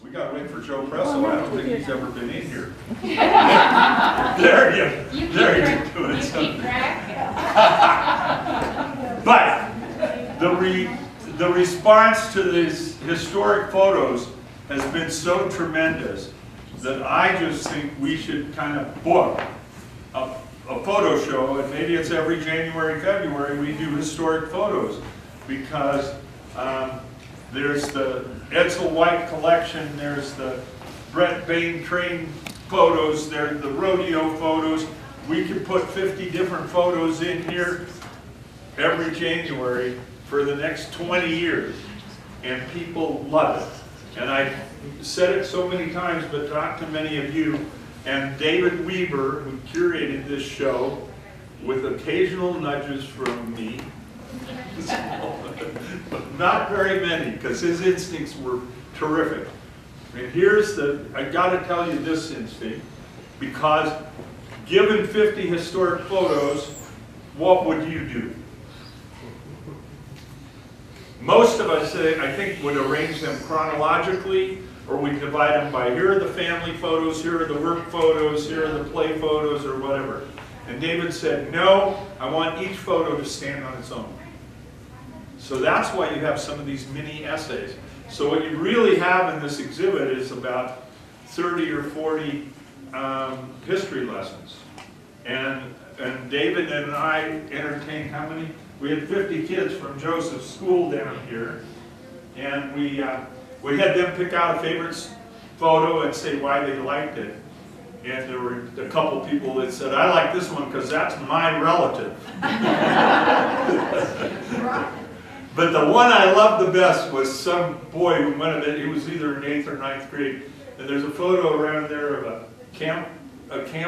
We got to wait for Joe Presso. I don't think he's ever been in here. There you do it. But the response to these historic photos has been so tremendous that I just think we should kind of book a photo show, and maybe it's every January, February, we do historic photos, because there's the Edsel White collection, there's the Brett Bain train photos, there's the rodeo photos. We could put 50 different photos in here every January for the next 20 years, and people love it. And I said it so many times, but talked to many of you, and David Weaver, who curated this show, with occasional nudges from me, but not very many, because his instincts were terrific. And here's I got to tell you this instinct, because given 50 historic photos, what would you do? Most of us, I think, would arrange them chronologically, or we divide them by, here are the family photos, here are the work photos, here are the play photos, or whatever. And David said, no, I want each photo to stand on its own. So that's why you have some of these mini essays. So what you really have in this exhibit is about 30 or 40 history lessons. And David and I entertained how many? We had 50 kids from Joseph's school down here. And we had them pick out a favorite photo and say why they liked it. And there were a couple people that said, I like this one because that's my relative. But the one I loved the best was some boy who went, he was either in 8th or 9th grade, and there's a photo around there of a camp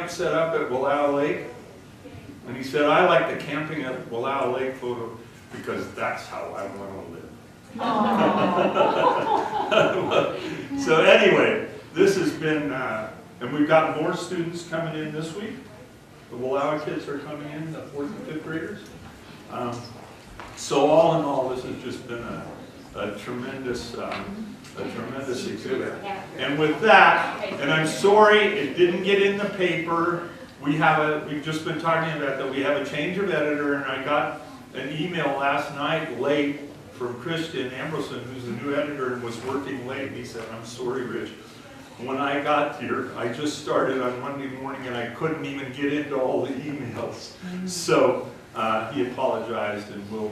set up at Wallowa Lake. And he said, I like the camping at Wallowa Lake photo because that's how I want to live. So anyway, this has been, and we've got more students coming in this week. The Wallowa kids are coming in, the 4th and 5th graders. So all in all, this has just been a tremendous exhibit. And with that, and I'm sorry it didn't get in the paper. We've just been talking about that. We have a change of editor, and I got an email last night late from Christian Ambrosen, who's the new editor and was working late. He said, I'm sorry, Rich. When I got here, I just started on Monday morning and I couldn't even get into all the emails. So he apologized, and we'll,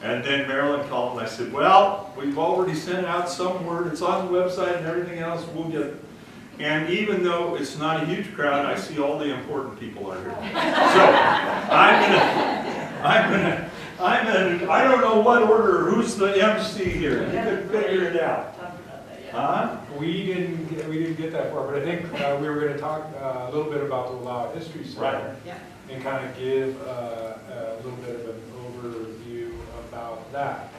And then Marilyn called and I said, well, we've already sent out some word. It's on the website and everything else. We'll get it. And even though it's not a huge crowd, I see all the important people are here. So I don't know what order, who's the MC here? You can figure it out. Huh? We didn't get that far, but I think we were going to talk a little bit about the Wallowa History Center, right, and kind of give a little bit of an overview about that.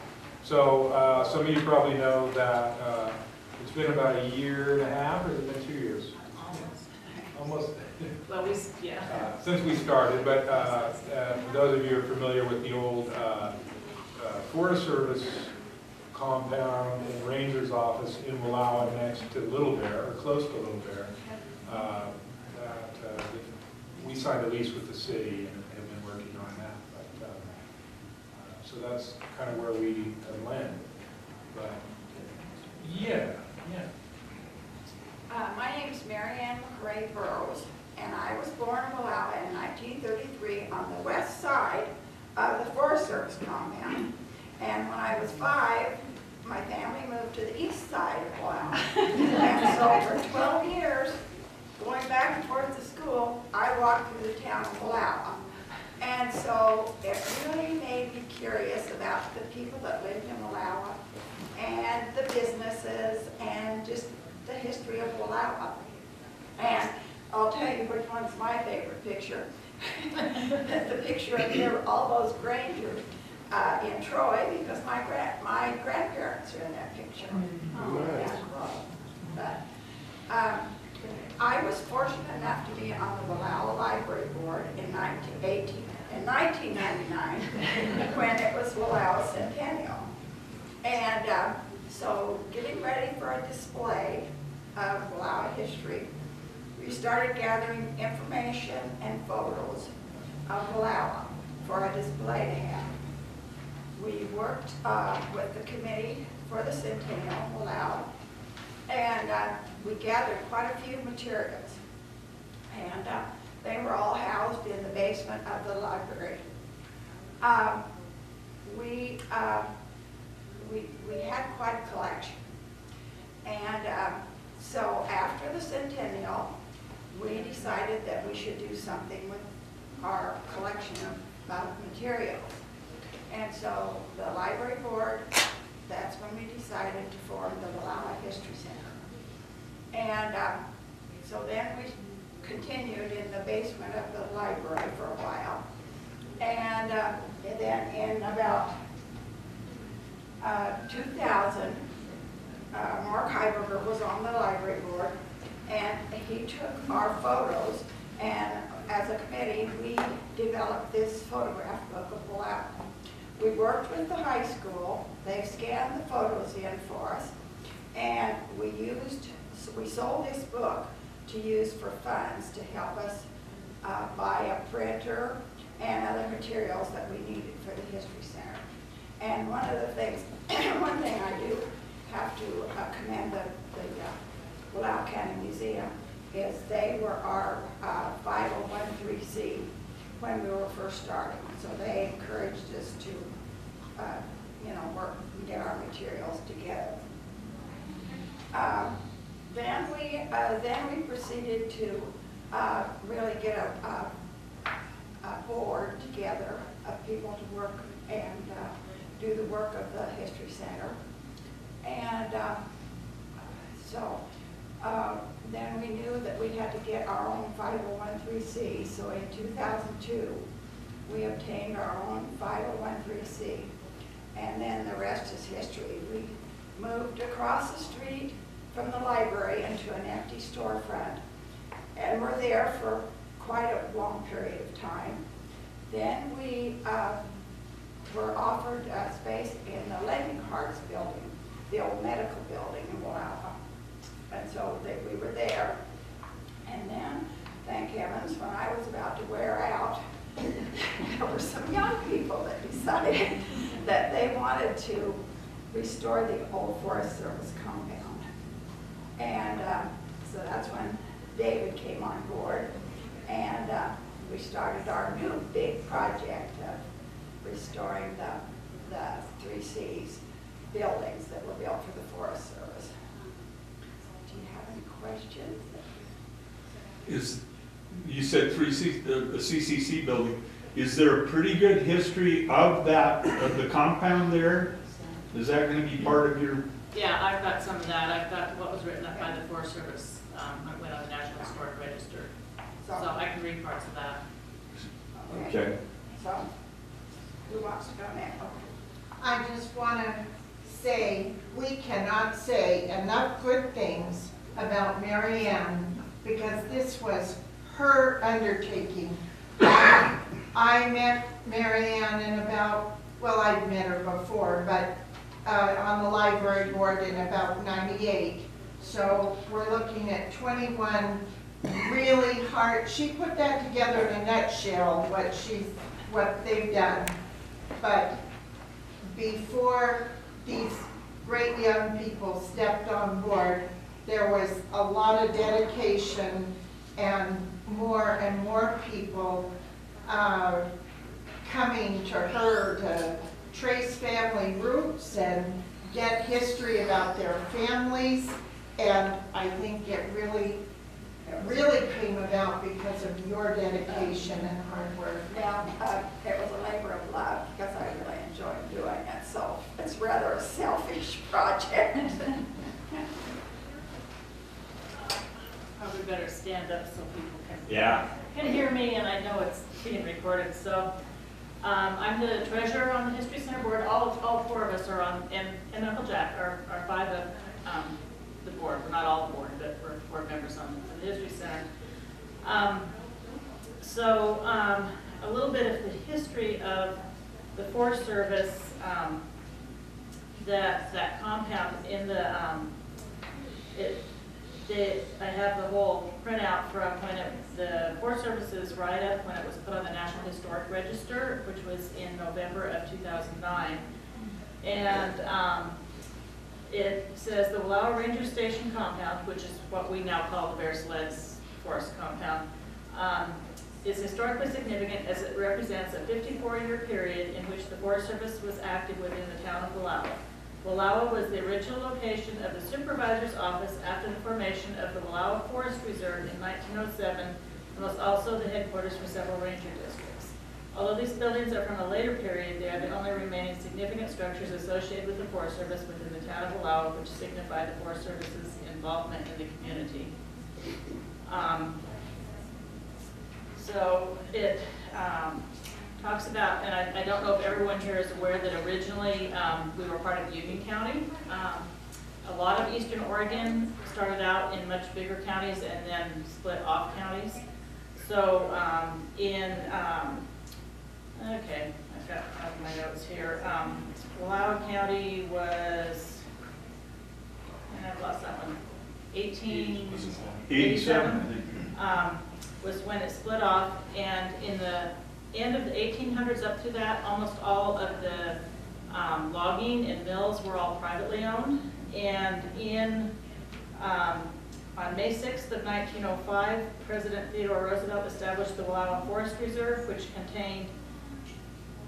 So some of you probably know that it's been about a year and a half, or has it been 2 years? Almost. Well, Since we started, but for those of you who are familiar with the old Forest Service compound and ranger's office in Wallowa next to Little Bear, or close to Little Bear, we signed a lease with the city and have been working on that. But, so that's kind of where we land. But yeah. My name is Marianne McRae Burrows, and I was born in Wallowa in 1933 on the west side of the Forest Service compound. And when I was 5, my family moved to the east side of Wallowa. And so for 12 years, going back and forth to school, I walked through the town of Wallowa. And so it really made me curious about the people that lived in Wallowa and the businesses and just the history of Wallowa. And I'll tell you which one's my favorite picture. The picture of all those grangers in Troy, because my grandparents are in that picture. But I was fortunate enough to be on the Wallowa Library Board in 1999 when it was Wallowa Centennial. And so getting ready for a display of Wallowa history, we started gathering information and photos of Wallowa for a display to have. We worked with the committee for the Centennial Wallowa, and we gathered quite a few materials. And they were all housed in the basement of the library. We had quite a collection. And so after the Centennial, we decided that we should do something with our collection of materials. And so the library board, that's when we decided to form the Wallowa History Center. And so then we continued in the basement of the library for a while. And then in about 2000, Mark Heiberger was on the library board, and he took our photos, and as a committee, we developed this photograph book of Wallowa. We worked with the high school. They scanned the photos in for us, and we sold this book to use for funds to help us buy a printer and other materials that we needed for the History Center. And one of the things, one thing I do have to commend the Wallowa County Museum is they were our 501(c) when we were first starting. So they encouraged us to, work and get our materials together. Then we proceeded to really get a board together of people to work and do the work of the History Center. And then we knew that we had to get our own 501(c). So in 2002, we obtained our own 501(c). And then the rest is history. We moved across the street from the library into an empty storefront, and we're there for quite a long period of time. Then we were offered a space in the Living Hearts building, the old medical building in Wallowa. And so we were there. And then, thank heavens, when I was about to wear out, there were some young people that decided that they wanted to restore the old Forest Service compound. And so that's when David came on board, and we started our new big project of restoring the 3 Cs buildings that were built for the Forest Service. Do you have any questions? You said 3C, the CCC building. Is there a pretty good history of the compound there? Is that going to be part of your? Yeah, I've got some of that. I've got what was written up by the Forest Service. I went on the National Historic Register. So I can read parts of that. Okay. So, who wants to go next? I just want to say, we cannot say enough good things about Mary Ann, because this was her undertaking. I met Mary Ann in about, well, I'd met her before, but on the library board in about '98. So we're looking at 21 really hard, she put that together in a nutshell, what they've done. But before these great young people stepped on board, there was a lot of dedication and more people coming to her to trace family roots and get history about their families. And I think it really came about because of your dedication and hard work. Well, it was a labor of love because I really enjoyed doing it. So it's rather a selfish project. Probably better stand up so people can hear me, and I know it's being recorded. So I'm the treasurer on the History Center board. All 4 of us are on, and Uncle Jack are by the board. We're not all the board, but we're board members on the History Center. A little bit of the history of the Forest Service, that compound in the I have the whole printout from when the Forest Service's write-up, when it was put on the National Historic Register, which was in November of 2009. And it says the Wallowa Ranger Station compound, which is what we now call the Bear Sleds Forest compound, is historically significant as it represents a 54-year period in which the Forest Service was active within the town of Wallowa. Wallowa was the original location of the supervisor's office after the formation of the Wallowa Forest Reserve in 1907, and was also the headquarters for several ranger districts. Although these buildings are from a later period, they are the only remaining significant structures associated with the Forest Service within the town of Wallowa, which signify the Forest Service's involvement in the community. So it talks about, and I don't know if everyone here is aware that originally we were part of Union County. A lot of Eastern Oregon started out in much bigger counties and then split off counties. So okay, I've got my notes here. Wallowa County was, and I've lost that one, 1887 was when it split off, and in the end of the 1800s up to that, almost all of the logging and mills were all privately owned. And on May 6th of 1905, President Theodore Roosevelt established the Wallowa Forest Reserve, which contained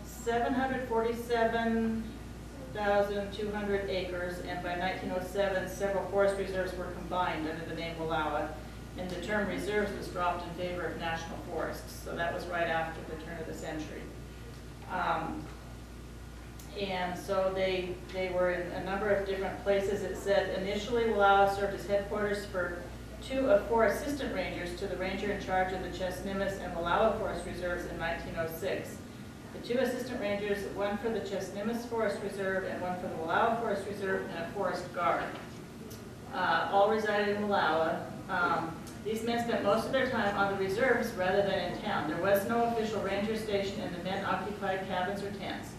747,200 acres, and by 1907, several forest reserves were combined under the name Wallowa, and the term reserves was dropped in favor of national forests. So that was right after the turn of the century. And so they were in a number of different places. It said initially Wallowa served as headquarters for 2 of 4 assistant rangers to the ranger in charge of the Chesnimis and Wallowa Forest Reserves in 1906. The 2 assistant rangers, one for the Chesnimis Forest Reserve and one for the Wallowa Forest Reserve, and a forest guard, all resided in Wallowa. These men spent most of their time on the reserves rather than in town. There was no official ranger station, and the men occupied cabins or tents.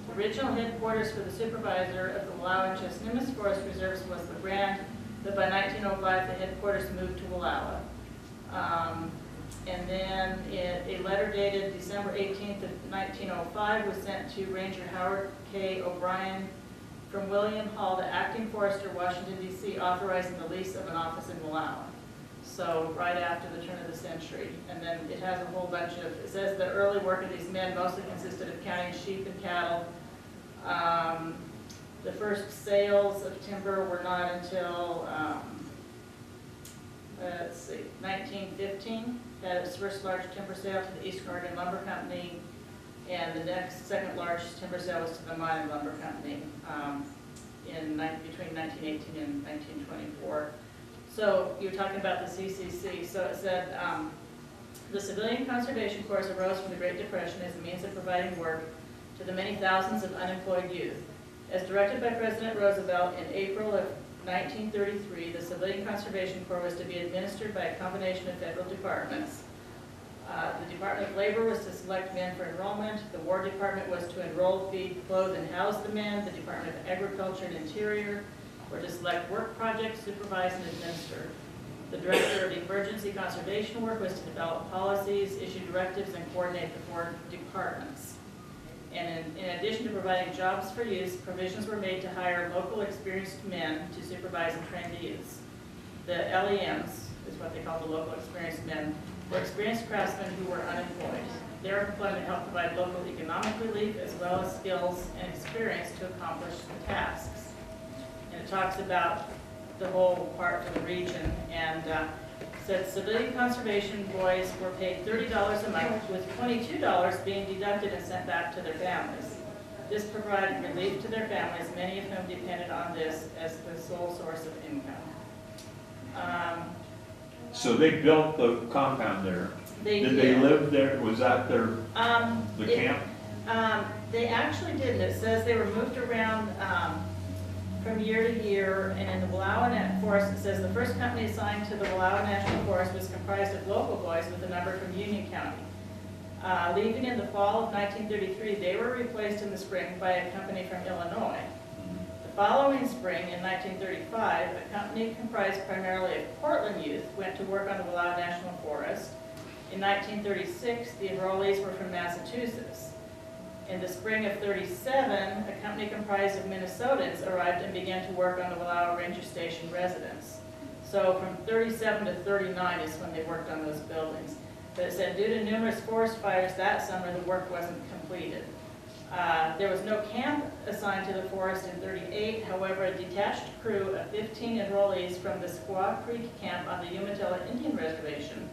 The original headquarters for the supervisor of the Wallowa and Chesnimis Forest Reserves was the Grand, but by 1905 the headquarters moved to Wallowa. And then a letter dated December 18th of 1905 was sent to Ranger Howard K. O'Brien from William Hall, the acting forester, Washington, D.C., authorizing the lease of an office in Wallowa. So right after the turn of the century. And then it has a whole bunch of, it says the early work of these men mostly consisted of counting sheep and cattle. The first sales of timber were not until, let's see, 1915. Had its first large timber sale to the Eastern Oregon Lumber Company, and the second largest timber sale was to the Mining Lumber Company between 1918 and 1924. So you were talking about the CCC. So it said, the Civilian Conservation Corps arose from the Great Depression as a means of providing work to the many thousands of unemployed youth. As directed by President Roosevelt in April of 1933, the Civilian Conservation Corps was to be administered by a combination of federal departments. The Department of Labor was to select men for enrollment. The War Department was to enroll, feed, clothe, and house the men. The Department of Agriculture and Interior were to select work projects, supervise, and administer. The Director of Emergency Conservation Work was to develop policies, issue directives, and coordinate the 4 departments. And in addition to providing jobs for youths, provisions were made to hire local experienced men to supervise and train the youths. The LEMs, is what they call the local experienced men, were experienced craftsmen who were unemployed. Their employment helped provide local economic relief as well as skills and experience to accomplish the tasks. And it talks about the whole part for the region, and said civilian conservation boys were paid $30 a month, with $22 being deducted and sent back to their families. This provided relief to their families, many of whom depended on this as the sole source of income. So they built the compound there. Did they live there? Was that the camp? They actually didn't. It says they were moved around from year to year, and in the Wallowa Forest, it says the first company assigned to the Wallowa National Forest was comprised of local boys with a number from Union County. Leaving in the fall of 1933, they were replaced in the spring by a company from Illinois. The following spring, in 1935, a company comprised primarily of Portland youth went to work on the Wallowa National Forest. In 1936, the enrollees were from Massachusetts. In the spring of 37, a company comprised of Minnesotans arrived and began to work on the Wallowa Ranger Station residence. So from 37 to 39 is when they worked on those buildings. But it said due to numerous forest fires that summer, the work wasn't completed. There was no camp assigned to the forest in 38. However, a detached crew of 15 enrollees from the Squaw Creek camp on the Umatilla Indian Reservation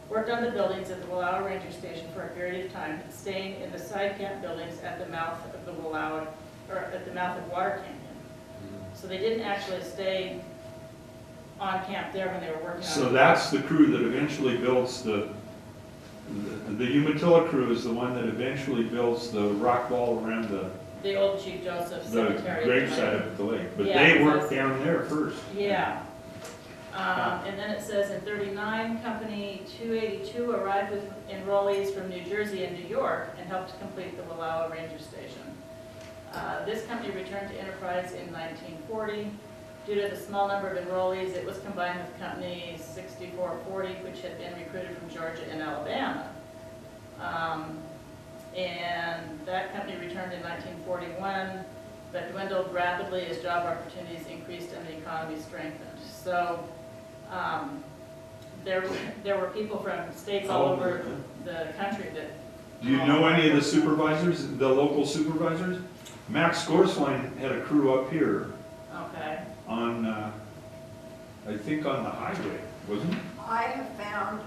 worked on the buildings at the Wallowa Ranger Station for a period of time, staying in the side camp buildings at the mouth of the Wallowa, or at the mouth of Water Canyon. So they didn't actually stay on camp there when they were working on it. So that's the crew that eventually builds the Umatilla crew is the one that eventually builds the rock wall around The old Chief Joseph the Cemetery. gravesite up at the lake. But Yeah, they it worked says- down there first. Yeah. And then it says in 39, Company 282 arrived with enrollees from New Jersey and New York and helped complete the Wallowa Ranger Station. This company returned to enterprise in 1940. Due to the small number of enrollees, it was combined with Company 6440, which had been recruited from Georgia and Alabama. And that company returned in 1941, but dwindled rapidly as job opportunities increased and the economy strengthened. So there were people from states all over the country that. Do you know any of the supervisors, the local supervisors? Max Scorsline had a crew up here Okay. on, I think on the highway, wasn't it? I have found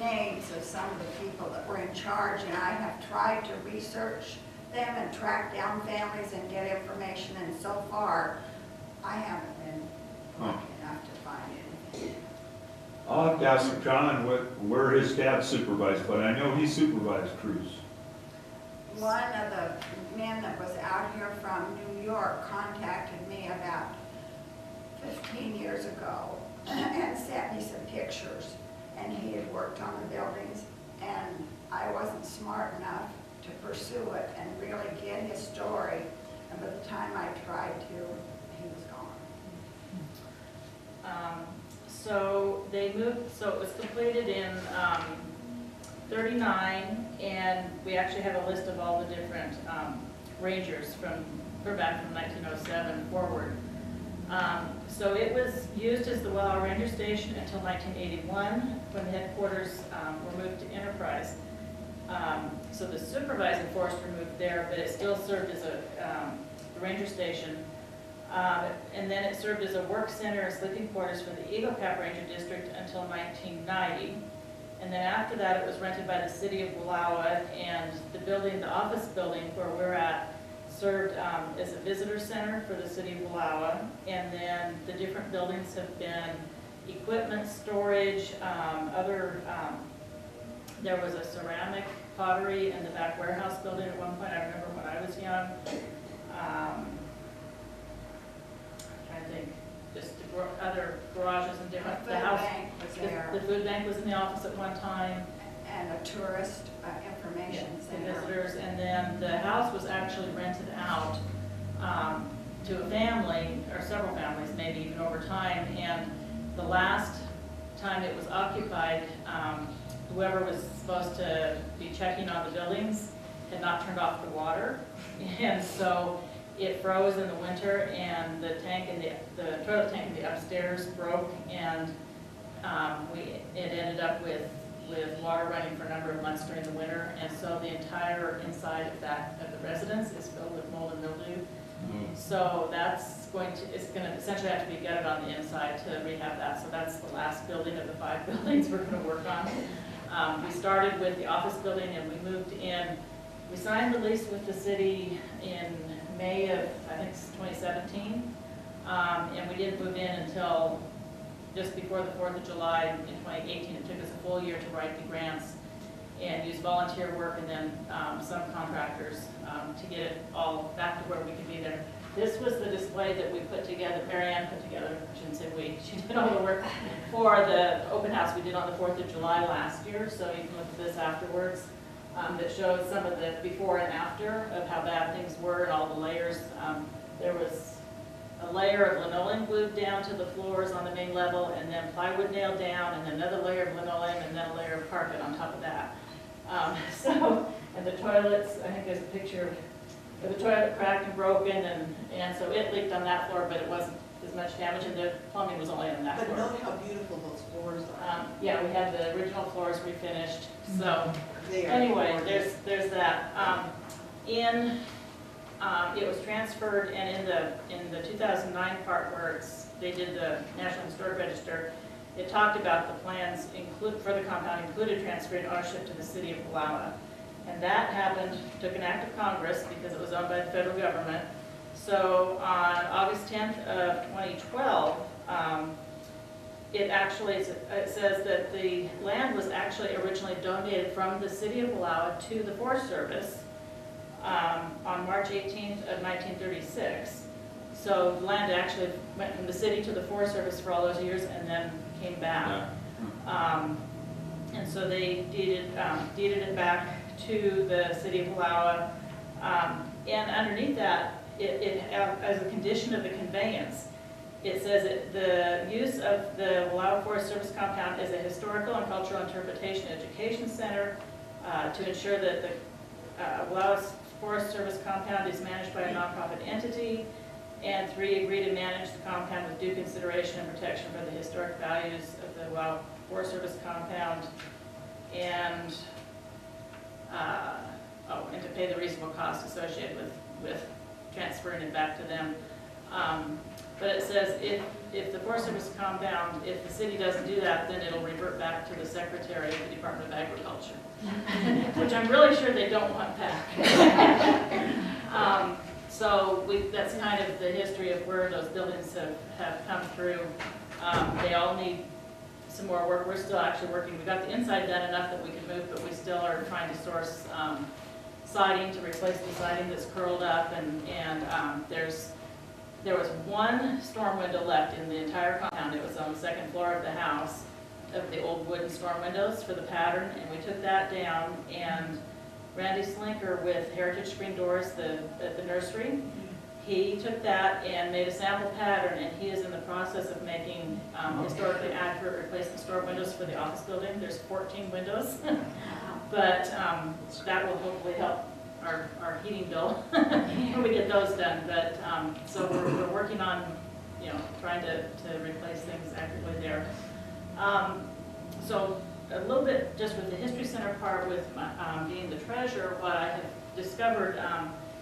names of some of the people that were in charge, and I have tried to research them and track down families and get information, and so far, I haven't been lucky enough to find anything. I'll have to ask John where his dad supervised, but I know he supervised crews. One of the men that was out here from New York contacted me about 15 years ago and sent me some pictures, and he had worked on the buildings, and I wasn't smart enough to pursue it and really get his story, and by the time I tried to, he was gone. So they moved, so it was completed in 39, and we actually have a list of all the different rangers from back from 1907 forward. So it was used as the Wallowa Ranger Station until 1981, when the headquarters were moved to Enterprise. So the supervising forester moved there, but it still served as a ranger station. And then it served as a work center and sleeping quarters for the Eagle Cap Ranger District until 1990. And then after that, it was rented by the city of Wallowa, and the building, the office building where we're at, served as a visitor center for the city of Wallowa. And then the different buildings have been equipment storage, there was a ceramic pottery in the back warehouse building at one point. I remember when I was young. I think just other garages and different. The food bank was there. The food bank was in the office at one time. And a tourist information The center. visitors, and then the house was actually rented out to a family, or several families, maybe even over time. And the last time it was occupied, whoever was supposed to be checking on the buildings had not turned off the water, and so it froze in the winter, and the tank in the toilet tank in the upstairs broke, and it ended up with water running for a number of months during the winter, and so the entire inside of the residence is filled with mold and mildew. So it's going to essentially have to be gutted on the inside to rehab that. So that's the last building of the 5 buildings we're going to work on. We started with the office building, and we moved in. We signed the lease with the city in May of, I think, 2017, and we didn't move in until just before the 4th of July in 2018. It took us a full year to write the grants and use volunteer work, and then some contractors to get it all back to where we could be there. This was the display that we put together, Marianne put together, I shouldn't say we, she did all the work for the open house we did on the 4th of July last year, so you can look at this afterwards, that shows some of the before and after of how bad things were and all the layers. there was a layer of linoleum glued down to the floors on the main level, and then plywood nailed down, and another layer of linoleum, and then a layer of carpet on top of that. And the toilets, I think there's a picture of the toilet cracked and broken, and so it leaked on that floor, but it wasn't as much damage, and the plumbing was only on that But floor. note how beautiful those floors are. Yeah, we had the original floors refinished, so. They are Anyway, gorgeous. there's that. It was transferred, and in the 2009 part where they did the National Historic Register, it talked about the plans for the compound included transferring ownership to the city of Wallowa. And that happened, took an act of Congress because it was owned by the federal government. So on August 10th of 2012, it says that the land was actually originally donated from the city of Wallowa to the Forest Service on March 18th of 1936. So the land actually went from the city to the Forest Service for all those years and then came back. And so they deeded it back to the city of Wallowa. And underneath that, as a condition of the conveyance, it says that the use of the Wallowa Forest Service compound is a historical and cultural interpretation education center to ensure that the Wallowa Forest Service compound is managed by a nonprofit entity, and 3, agree to manage the compound with due consideration and protection for the historic values of the Wallowa Forest Service compound, and and to pay the reasonable cost associated with transferring it back to them. But it says if the Forest Service compound, if the city doesn't do that, then it'll revert back to the Secretary of the Department of Agriculture, which I'm really sure they don't want back. So that's kind of the history of where those buildings have come through. They all need some more work. We're still actually working. We got the inside done enough that we can move, but we still are trying to source siding to replace the siding that's curled up, and there was one storm window left in the entire compound. It was on the second floor of the house, of the old wooden storm windows for the pattern, and we took that down, and Randy Slinker with Heritage Screen Doors at the nursery, he took that and made a sample pattern, and he is in the process of making historically accurate replacement storm windows for the office building. There's 14 windows, but that will hopefully help our heating bill when we get those done. But so we're working on, trying to replace things accurately there. So a little bit just with the History Center part, with being the treasurer, what I have discovered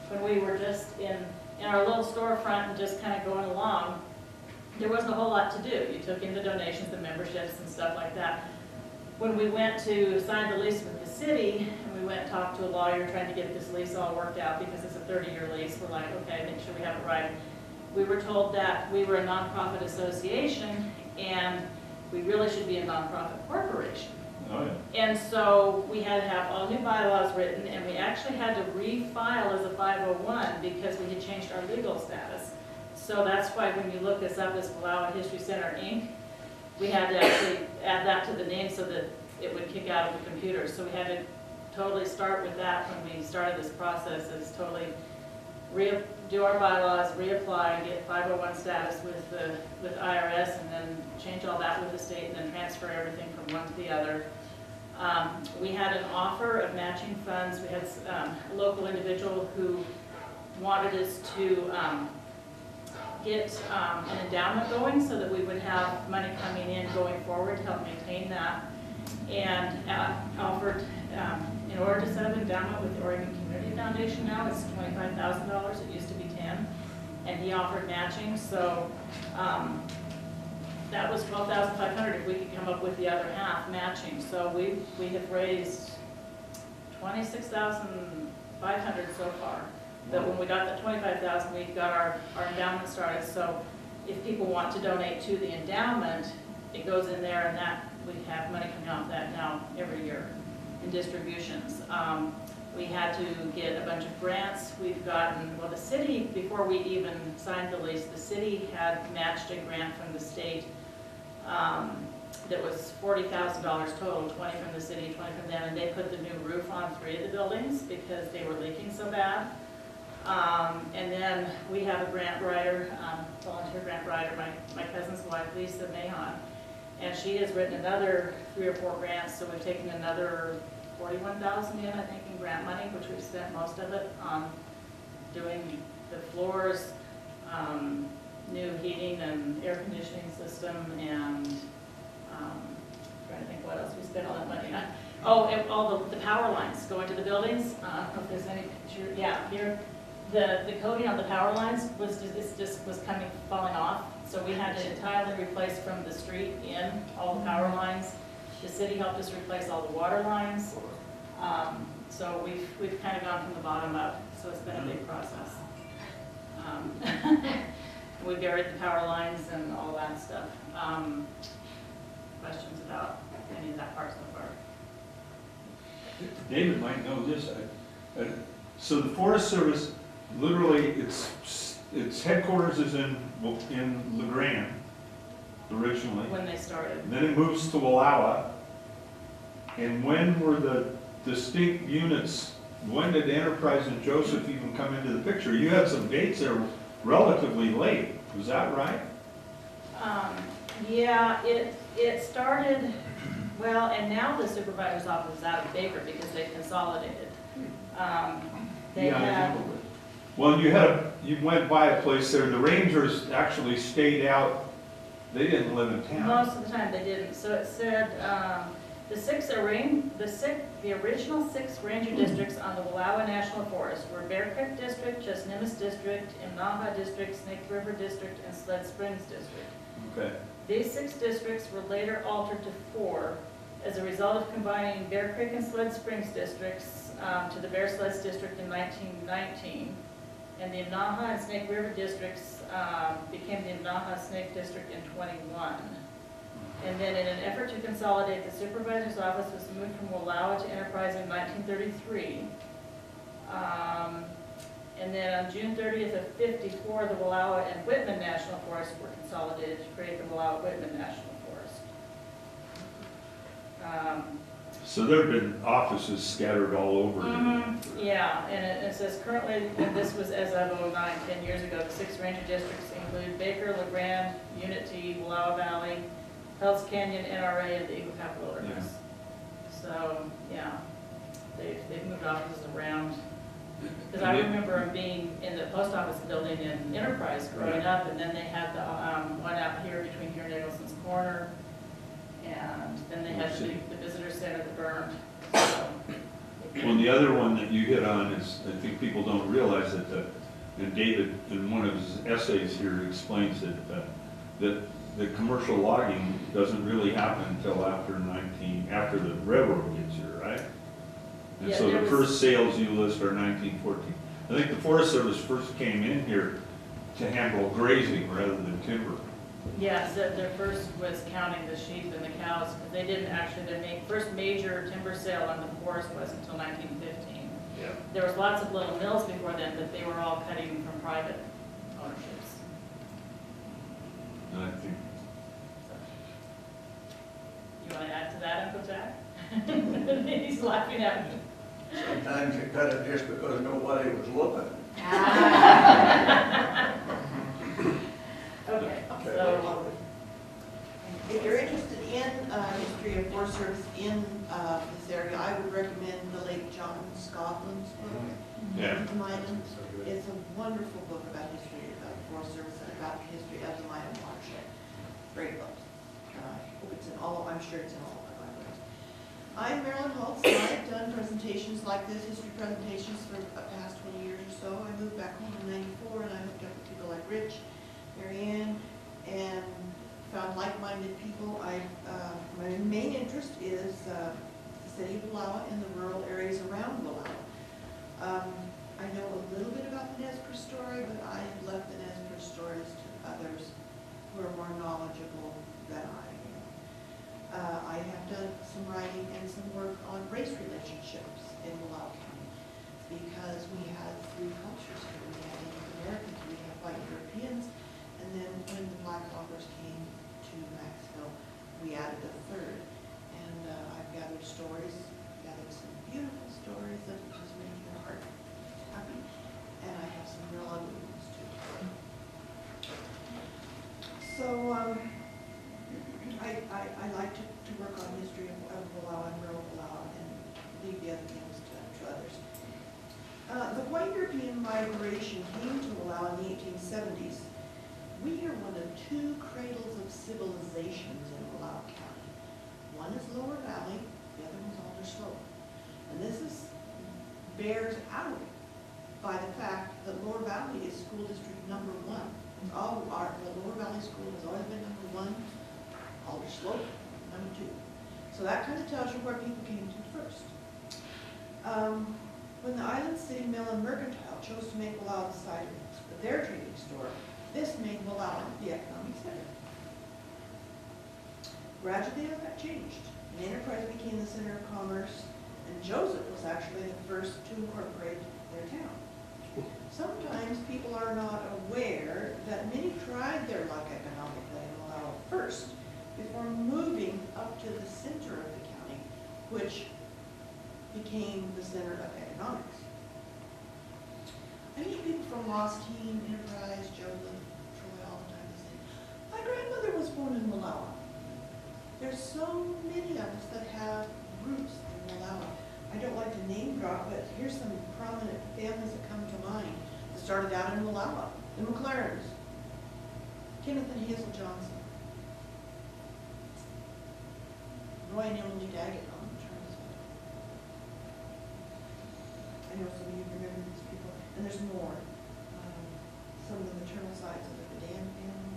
when we were just in our little storefront and just kind of going along, there wasn't a whole lot to do. You took in the donations, the memberships and stuff like that. When we went to sign the lease with the city, and we went and talked to a lawyer trying to get this lease all worked out because it's a 30-year lease, we're like, okay, make sure we have it right. We were told that we were a nonprofit association and we really should be a nonprofit corporation. Oh, yeah. And so we had to have all new bylaws written, and we actually had to refile as a 501 because we had changed our legal status. So that's why when you look us up as Wallowa History Center, Inc., we had to actually add that to the name so that it would kick out of the computer. So we had to totally start with that when we started this process, is totally do our bylaws, reapply, get 501 status with IRS, and then change all that with the state, and then transfer everything from one to the other. We had an offer of matching funds. We had a local individual who wanted us to get an endowment going so that we would have money coming in going forward to help maintain that, and offered, in order to set up an endowment with the Oregon Community Foundation now, it's $25,000, it used to be 10, and he offered matching, so that was $12,500 if we could come up with the other half matching. So we have raised $26,500 so far. But when we got that $25,000, we got our endowment started. So if people want to donate to the endowment, it goes in there, and that we have money coming off that now every year in distributions. We had to get a bunch of grants. We've gotten, well, the city, before we even signed the lease, the city had matched a grant from the state that was $40,000 total, 20 from the city, 20 from them, and they put the new roof on 3 of the buildings because they were leaking so bad. And then we have a grant writer, volunteer grant writer, my cousin's wife, Lisa Mahon. And she has written another 3 or 4 grants, so we've taken another 41,000 in, I think, in grant money, which we've spent most of it on doing the floors, new heating and air conditioning system, and trying to think what else we spent all that money on. Oh, and all the power lines going to the buildings. I don't know if there's any picture. Yeah, here, the coating on the power lines was falling off. So we had to entirely replace from the street in all the power lines. The city helped us replace all the water lines. So we've kind of gone from the bottom up. So it's been a big process. We buried the power lines and all that stuff. Questions about any of that part so far? David might know this. So the Forest Service, literally, its headquarters is in LeGrand originally. When they started. Then it moves to Wallowa. And when were the distinct units, when did Enterprise and Joseph even come into the picture? You had some dates that are relatively late, was that right? Yeah, it started, well, and now the supervisor's office is out of Baker because they consolidated. They Yeah, I had, remember. Well, you went by a place there, the Rangers actually stayed out, they didn't live in town. most of the time they didn't. So it said, the original 6 ranger districts on the Wallowa National Forest were Bear Creek District, Chesnimis District, Imnaha District, Snake River District, and Sled Springs District. Okay. These 6 districts were later altered to 4 as a result of combining Bear Creek and Sled Springs districts to the Bear Sleds District in 1919. And the Imnaha and Snake River districts became the Imnaha Snake District in 21. And then in an effort to consolidate, the supervisor's office was moved from Wallowa to Enterprise in 1933. And then on June 30th of 54, the Wallowa and Whitman National Forests were consolidated to create the Wallowa-Whitman National Forest. So there have been offices scattered all over. Yeah, and it says currently, and this was as of 09, 10 years ago, the 6 ranger districts include Baker, LeGrand, Unity, Wallowa Valley, Hulse Canyon, NRA, and the Eagle Path Wilderness. So, yeah, they've moved offices around. Because I remember them being in the post office building in Enterprise growing up, and then they had the one out here between here and Eggleston's Corner, and then they had the visitor center that burned. So. Well, the other one that you hit on is, I think people don't realize that, and David, in one of his essays here, explains that the commercial logging doesn't really happen until after the railroad gets here, right? And Yeah, so the was- first sales you list are 1914. I think the Forest Service first came in here to handle grazing rather than timber. Yeah, so their first was counting the sheep and the cows, but they didn't actually, their first major timber sale on the forest was until 1915. Yeah. There was lots of little mills before then, but they were all cutting from private ownerships. And I think, You want to add to that, Uncle Jack? He's laughing at me. Sometimes you cut it just because nobody was looking. Okay, so, If you're interested in history of Forest Service in this area, I would recommend the late John Scotland's book, yeah. The Minot. It's a wonderful book about history of Forest Service and about the history of the Minot watershed. Great book. It's in all, I'm sure it's in all of my libraries. I'm Marilyn Hulse, and I've done presentations like this, history presentations for the past 20 years or so. I moved back home in '94 and I hooked up with people like Rich, Marianne, and found like-minded people. My main interest is the city of Wallowa and the rural areas around Wallowa. I know a little bit about the Nez Perce story, but I have left the Nez Perce stories to others who are more knowledgeable than I am. I have done some writing and some work on race relationships in Wallowa County because we had 3 cultures here. We had Native Americans, we had white Europeans, and then when the Black Hawkers came to Maxville, we added a 3rd. And I've gathered stories, gathered some beautiful stories that just make your heart happy. And I have immigration came to Wallowa in the 1870s, we are one of two cradles of civilizations in Wallowa County. One is Lower Valley, the other one's Alder Slope. And this bears out by the fact that Lower Valley is school district number 1. The Lower Valley School has always been number 1, Alder Slope, number 2. So that kind of tells you where people came to first. When the Island City Mill and Mercantile chose to make Wallowa the site of their trading store, this made Wallowa the economic center. Gradually that changed, and Enterprise became the center of commerce, and Joseph was actually the first to incorporate their town. Sometimes people are not aware that many tried their luck economically in Wallowa first, before moving up to the center of the county, which became the center of economics. I meet people from Lost Team, Enterprise, Joseph, Troy all the time to say, my grandmother was born in Wallowa. There's so many of us that have roots in Wallowa. I don't like to name drop, but here's some prominent families that come to mind that started out in Wallowa. The McLarens, Kenneth and Hazel Johnson, Roy and Emily Daggett on Charles. I know some of you remember these people, and there's more. Some of the maternal sides of the Dan family.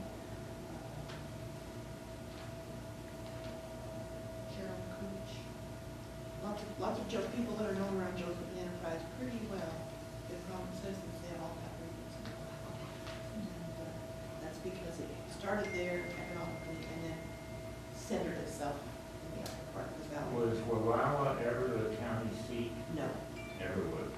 Cheryl Cooch. Lots of people that are known around Joseph and Enterprise pretty well. They're prominent citizens, they all have roots. And that's because it started there economically and then centered itself in the upper part of the valley. Was Wallowa ever the county seat? No. Never was.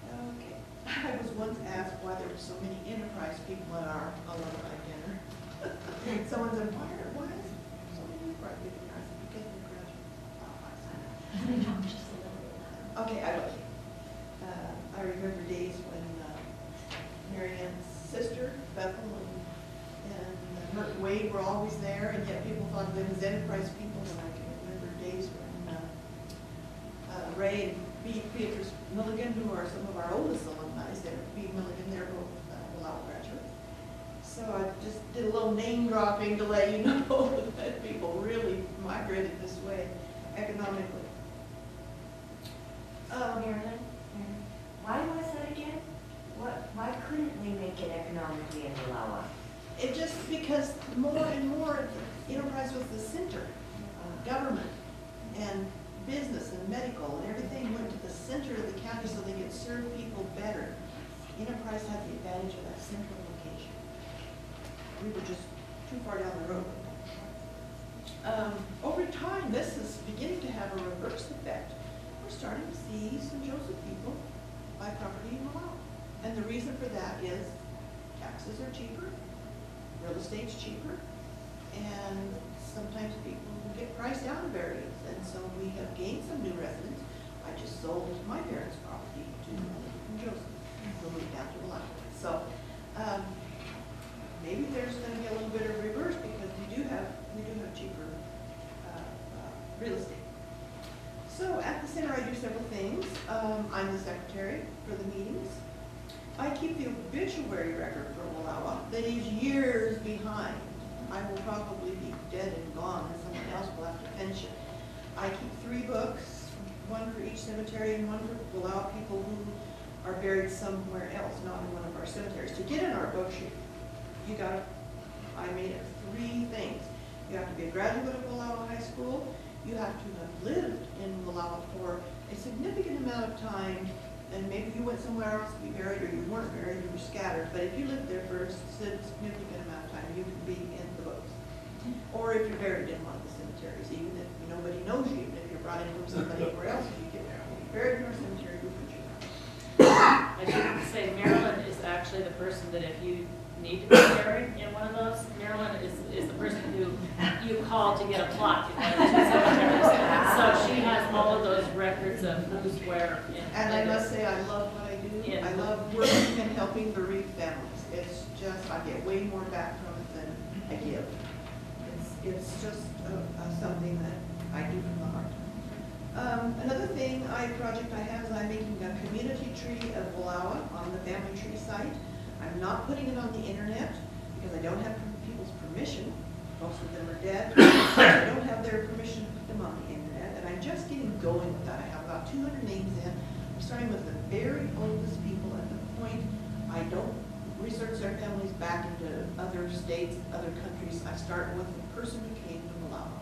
Okay. I was once asked why there were so many Enterprise people at our alumni dinner. Someone said, why is so many Enterprise people here? I said, because we graduated. Okay, I will. I remember days when Mary Ann's sister, Bethel, and Merton Wade were always there, and yet people thought of them as Enterprise people, and I can remember days when Ray and Beatrice Milligan, who are some of our oldest alumni, they're B. Milligan, they're both Wallowa graduates. So I just did a little name dropping to let you know that people really migrated this way economically. Marilyn, why was that again? Why couldn't we make it economically in Wallowa? It just because more and more Enterprise was the center, government and business and medical and everything went to the center of the county so they could serve people better. Enterprise had the advantage of that central location. We were just too far down the road. Over time, this is beginning to have a reverse effect. We're starting to see some Joseph people buy property in Wallowa. And the reason for that is taxes are cheaper, real estate's cheaper, and sometimes people get priced out of areas. And so we have gained some new residents. I just sold my parents' property to Joseph, who moved down to Wallowa. So maybe there's going to be a little bit of reverse because we do have cheaper real estate. So at the center, I do several things. I'm the secretary for the meetings. I keep the obituary record for Wallowa that is years behind. I will probably be dead and gone, and someone else will have to finish it. I keep 3 books, one for each cemetery and one for Wallowa people who are buried somewhere else, not in one of our cemeteries. To get in our books, I made it 3 things. You have to be a graduate of Wallowa High School. You have to have lived in Wallowa for a significant amount of time, and maybe you went somewhere else to be buried, or you weren't buried, you were scattered. But if you lived there for a significant amount of time, you can be in the books. Or if you're buried in one of the cemeteries, even if nobody knows you, even if you're brought in from somebody anywhere else, if you get buried in our cemetery, we'll put you there. I should say Marilyn is actually the person that if you need to be buried in one of those, Marilyn is the person who you call to get a plot in one of the 2 cemeteries. So she has all of those records of who's where. And I must say, I love what I do. Yeah. I love working and helping bereaved families. It's just, I get way more back from it than I give. It's just something that I do from the heart. Another project I have is I'm making a community tree of Wallowa on the family tree site. I'm not putting it on the internet because I don't have people's permission. Most of them are dead. I don't have their permission to put them on the internet, and I'm just getting going with that. I have about 200 names in. I'm starting with the very oldest people at the point. I don't research their families back into other states, other countries. I start with the person who came to Wallowa.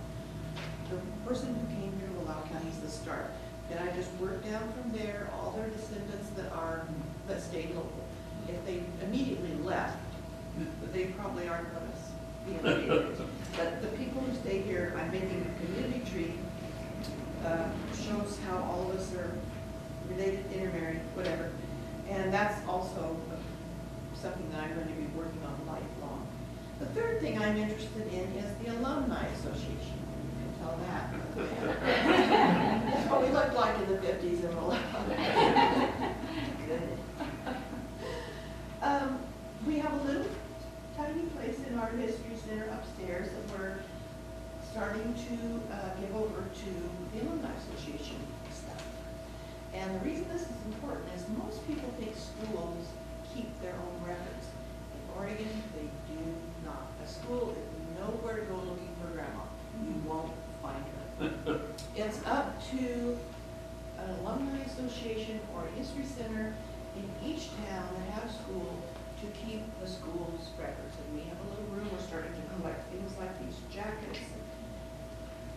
The person who came here to Wallowa County is the start. Then I just work down from there, all their descendants that stayed local. If they immediately left, they probably aren't going to be engaged. But the people who stay here, I'm making a community tree, shows how all of us are related, intermarried, whatever. And that's also something that I'm going to be working on lifelong. The third thing I'm interested in is the Alumni Association. You can tell that. That's what we looked like in the 50s in Wallowa. Good. We have a little tiny place in our history center upstairs that we're starting to give over to the Alumni Association stuff. And the reason this is important is most people think schools keep their own records. In Oregon, they do not. A school is nowhere to go looking for grandma. You won't find her. It's up to an alumni association or a history center in each town that have a school to keep the school's records. And we have a little room, we're starting to collect things like these jackets,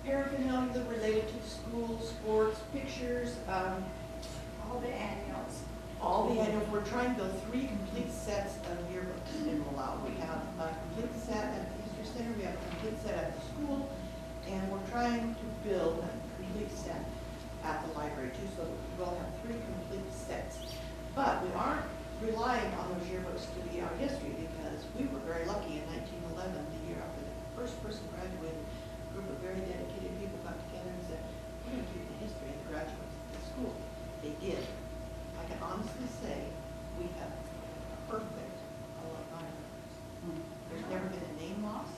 paraphernalia related to school, sports, pictures, All the annuals. all the annual. We're trying to build 3 complete sets of yearbooks in Wallowa. We have a complete set at the history center, we have a complete set at the school, and we're trying to build a complete set at the library too, so we'll have 3 complete sets. But we aren't relying on those yearbooks to be our history, because we were very lucky in 1911, the year after the first person graduated. A group of very dedicated people got together and said, we're going to keep the history of the graduates of the school. They did. I can honestly say we have perfect alumni records. There's never been a name lost.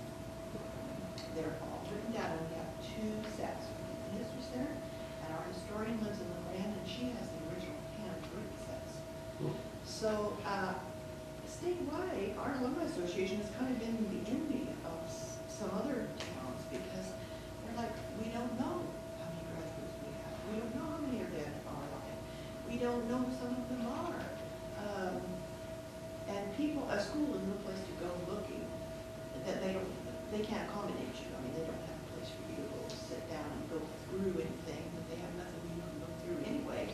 They're all written down, and we have 2 sets. The history center, and our historian lives in the land, and she has the original handwritten sets. So statewide, our alumni association has kind of been the envy of some other towns, because they're like, we don't know how many graduates we have. We don't know how many are dead or alive. We don't know who some of them are. And people, a school is no place to go looking. That they can't accommodate you. I mean, they don't have a place for you to go sit down and go through anything, but they have nothing you can go through anyway.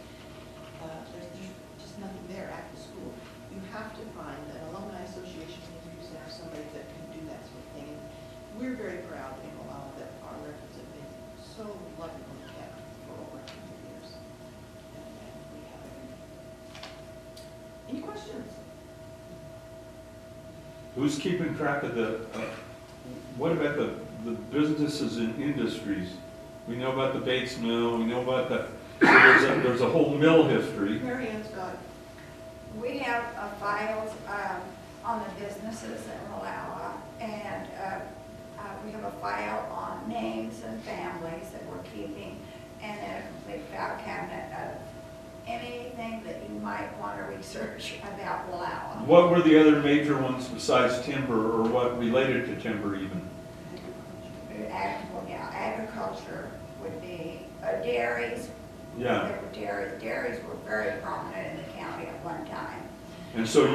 There's just nothing there at the school. You have to find an alumni association history center, somebody that can do that sort of thing. And we're very proud in Wallowa that our records have been so lovingly kept for over 100 years. And we have everything. Any questions? Who's keeping track of what about the businesses and industries? We know about the Bates Mill, we know about there's a whole mill history. Mary Ann's got it. We have files on the businesses in Wallowa, and we have a file on names and families that we're keeping, and then a complete file cabinet of anything that you might want to research about Wallowa. What were the other major ones besides timber, or what related to timber even? Agriculture would be dairies. Yeah. There were dairies were very prominent in the county at one time. And so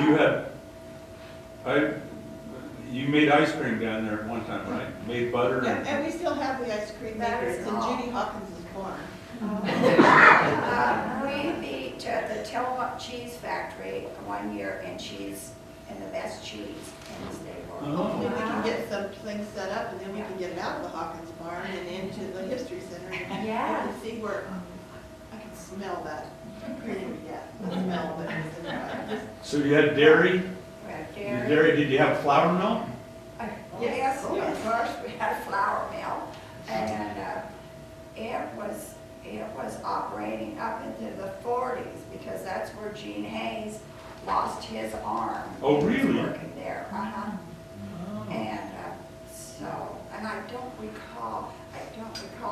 you made ice cream down there at one time, right? Made butter. And we still have the ice cream That maker. is It's in all. Judy Hawkins' barn. We beat the Tillamook Cheese Factory one year in cheese, and the best cheese in the state of Oregon. Hopefully we can get some things set up, and then we can get it out of the Hawkins barn and into the history center. And Yeah. you can see where, I can smell that. The smell of it. So you had dairy? We had Dairy, did you have flour mill? Yes, of course, we had a flour mill, and it was operating up into the 40s, because that's where Gene Hayes lost his arm. Oh, He was really? working there, and and I don't recall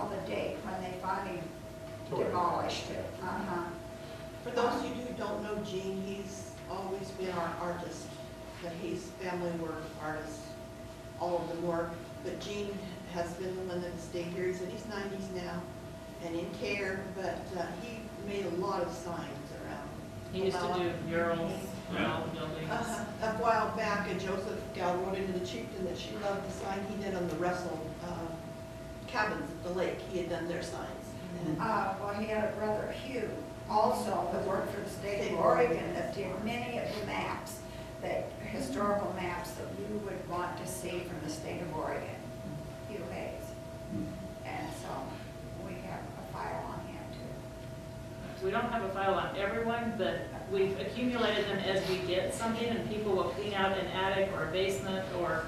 the date when they finally demolished it. Uh-huh. For those of you who don't know Gene, he's always been our artist. That his family were artists, all of them were. But Gene has been the one that stayed here. He's in his 90s now and in care, but he made a lot of signs around. He used to Wallowa. do murals on all the buildings. A while back, a Joseph gal wrote into the chieftain that she loved the sign he did on the Russell cabins at the lake. He had done their signs. And Well, he had a brother, Hugh, also, that worked for the state of Oregon, that did many of the maps, that historical maps that you would want to see from the state of Oregon, Hugh Hayes. And so we have a file on him too. We don't have a file on everyone, but we've accumulated them as we get something, and people will clean out an attic or a basement, or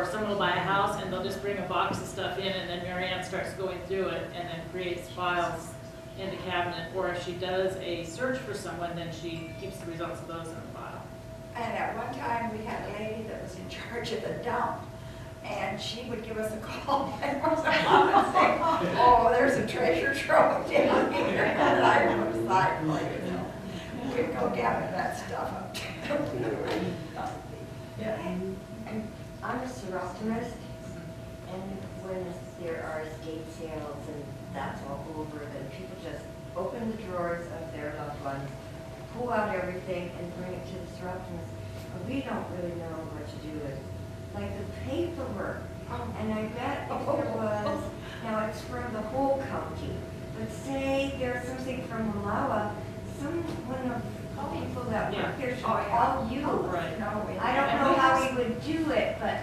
someone will buy a house and they'll just bring a box of stuff in, and then Mary Ann starts going through it and then creates files in the cabinet. Or if she does a search for someone, then she keeps the results of those in a file. And at one time, we had a lady that was in charge of the dump, and she would give us a call and once a month and say, oh, there's a treasure trove down here. And I was like, well, you know, we'd go gather that stuff up. Yeah. And I'm a seroptimist, and when there are estate sales and that's all over, then people just open the drawers of their loved ones, pull out everything and bring it to the seroptimist. And we don't really know what to do with, like, the paperwork. And I bet if there was, now it's from the whole county, but say there's something from Wallowa, one of the people that work there should call you. Right. No, we I don't know how we would do it, but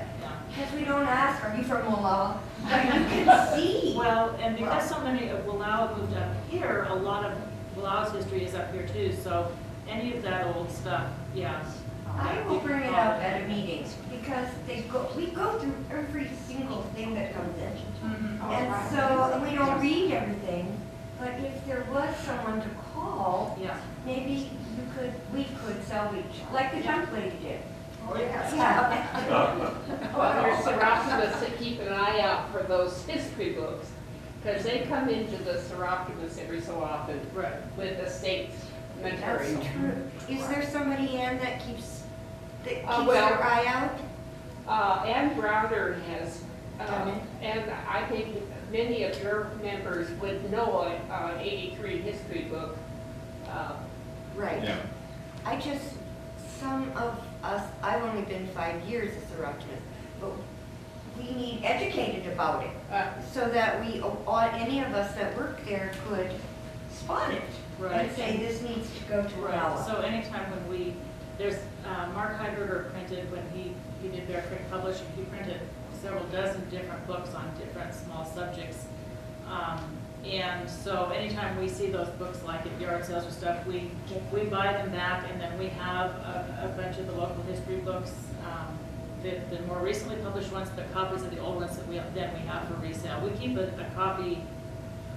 because we don't ask, are you from Wallowa? But you can see. Well, and because so many of Wallowa moved up here, a lot of Wallowa's history is up here too, so any of that old stuff, yes. I will bring it up at a meeting because we go through every single thing that comes in. Mhm. And so we don't read everything, but if there was someone to call, Yeah. maybe we could salvage, like the dump lady did. Oh, yes. Well, there's seroptimists that keep an eye out for those history books, because they come into the seroptimists every so often Right. with the state's That's material. true. Is there somebody, Ann, that keeps well, their eye out? Ann Browder has, Done it? and I think many of your members would know an 83 history book. Right. Yeah. I just, some of us, I've only been 5 years as a seroptimist, but we need educated about it so that any of us that work there could spot it Right. and say this needs to go to Right, Wallowa. so anytime when there's, Mark Heiberger printed, when he did Bear Creek Publishing, he printed several dozen different books on different small subjects. And so anytime we see those books like at yard sales or stuff, we buy them back, and then we have a bunch of the local history books, the more recently published ones, but copies of the old ones that we have for resale. We keep a copy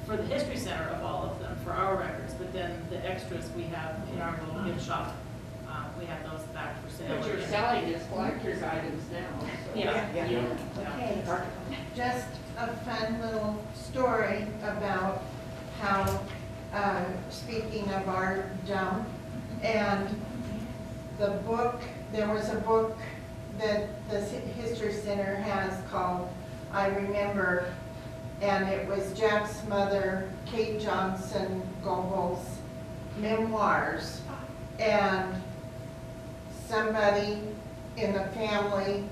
for the History Center of all of them for our records, but then the extras we have in our little gift shop. We have those back for sale. But you're selling as collector's items now. So. Yeah. Okay. Just a fun little story about how, speaking of our dump, and the book, there was a book that the History Center has called I Remember, and it was Jack's mother, Kate Johnson Goebel's memoirs, and somebody in the family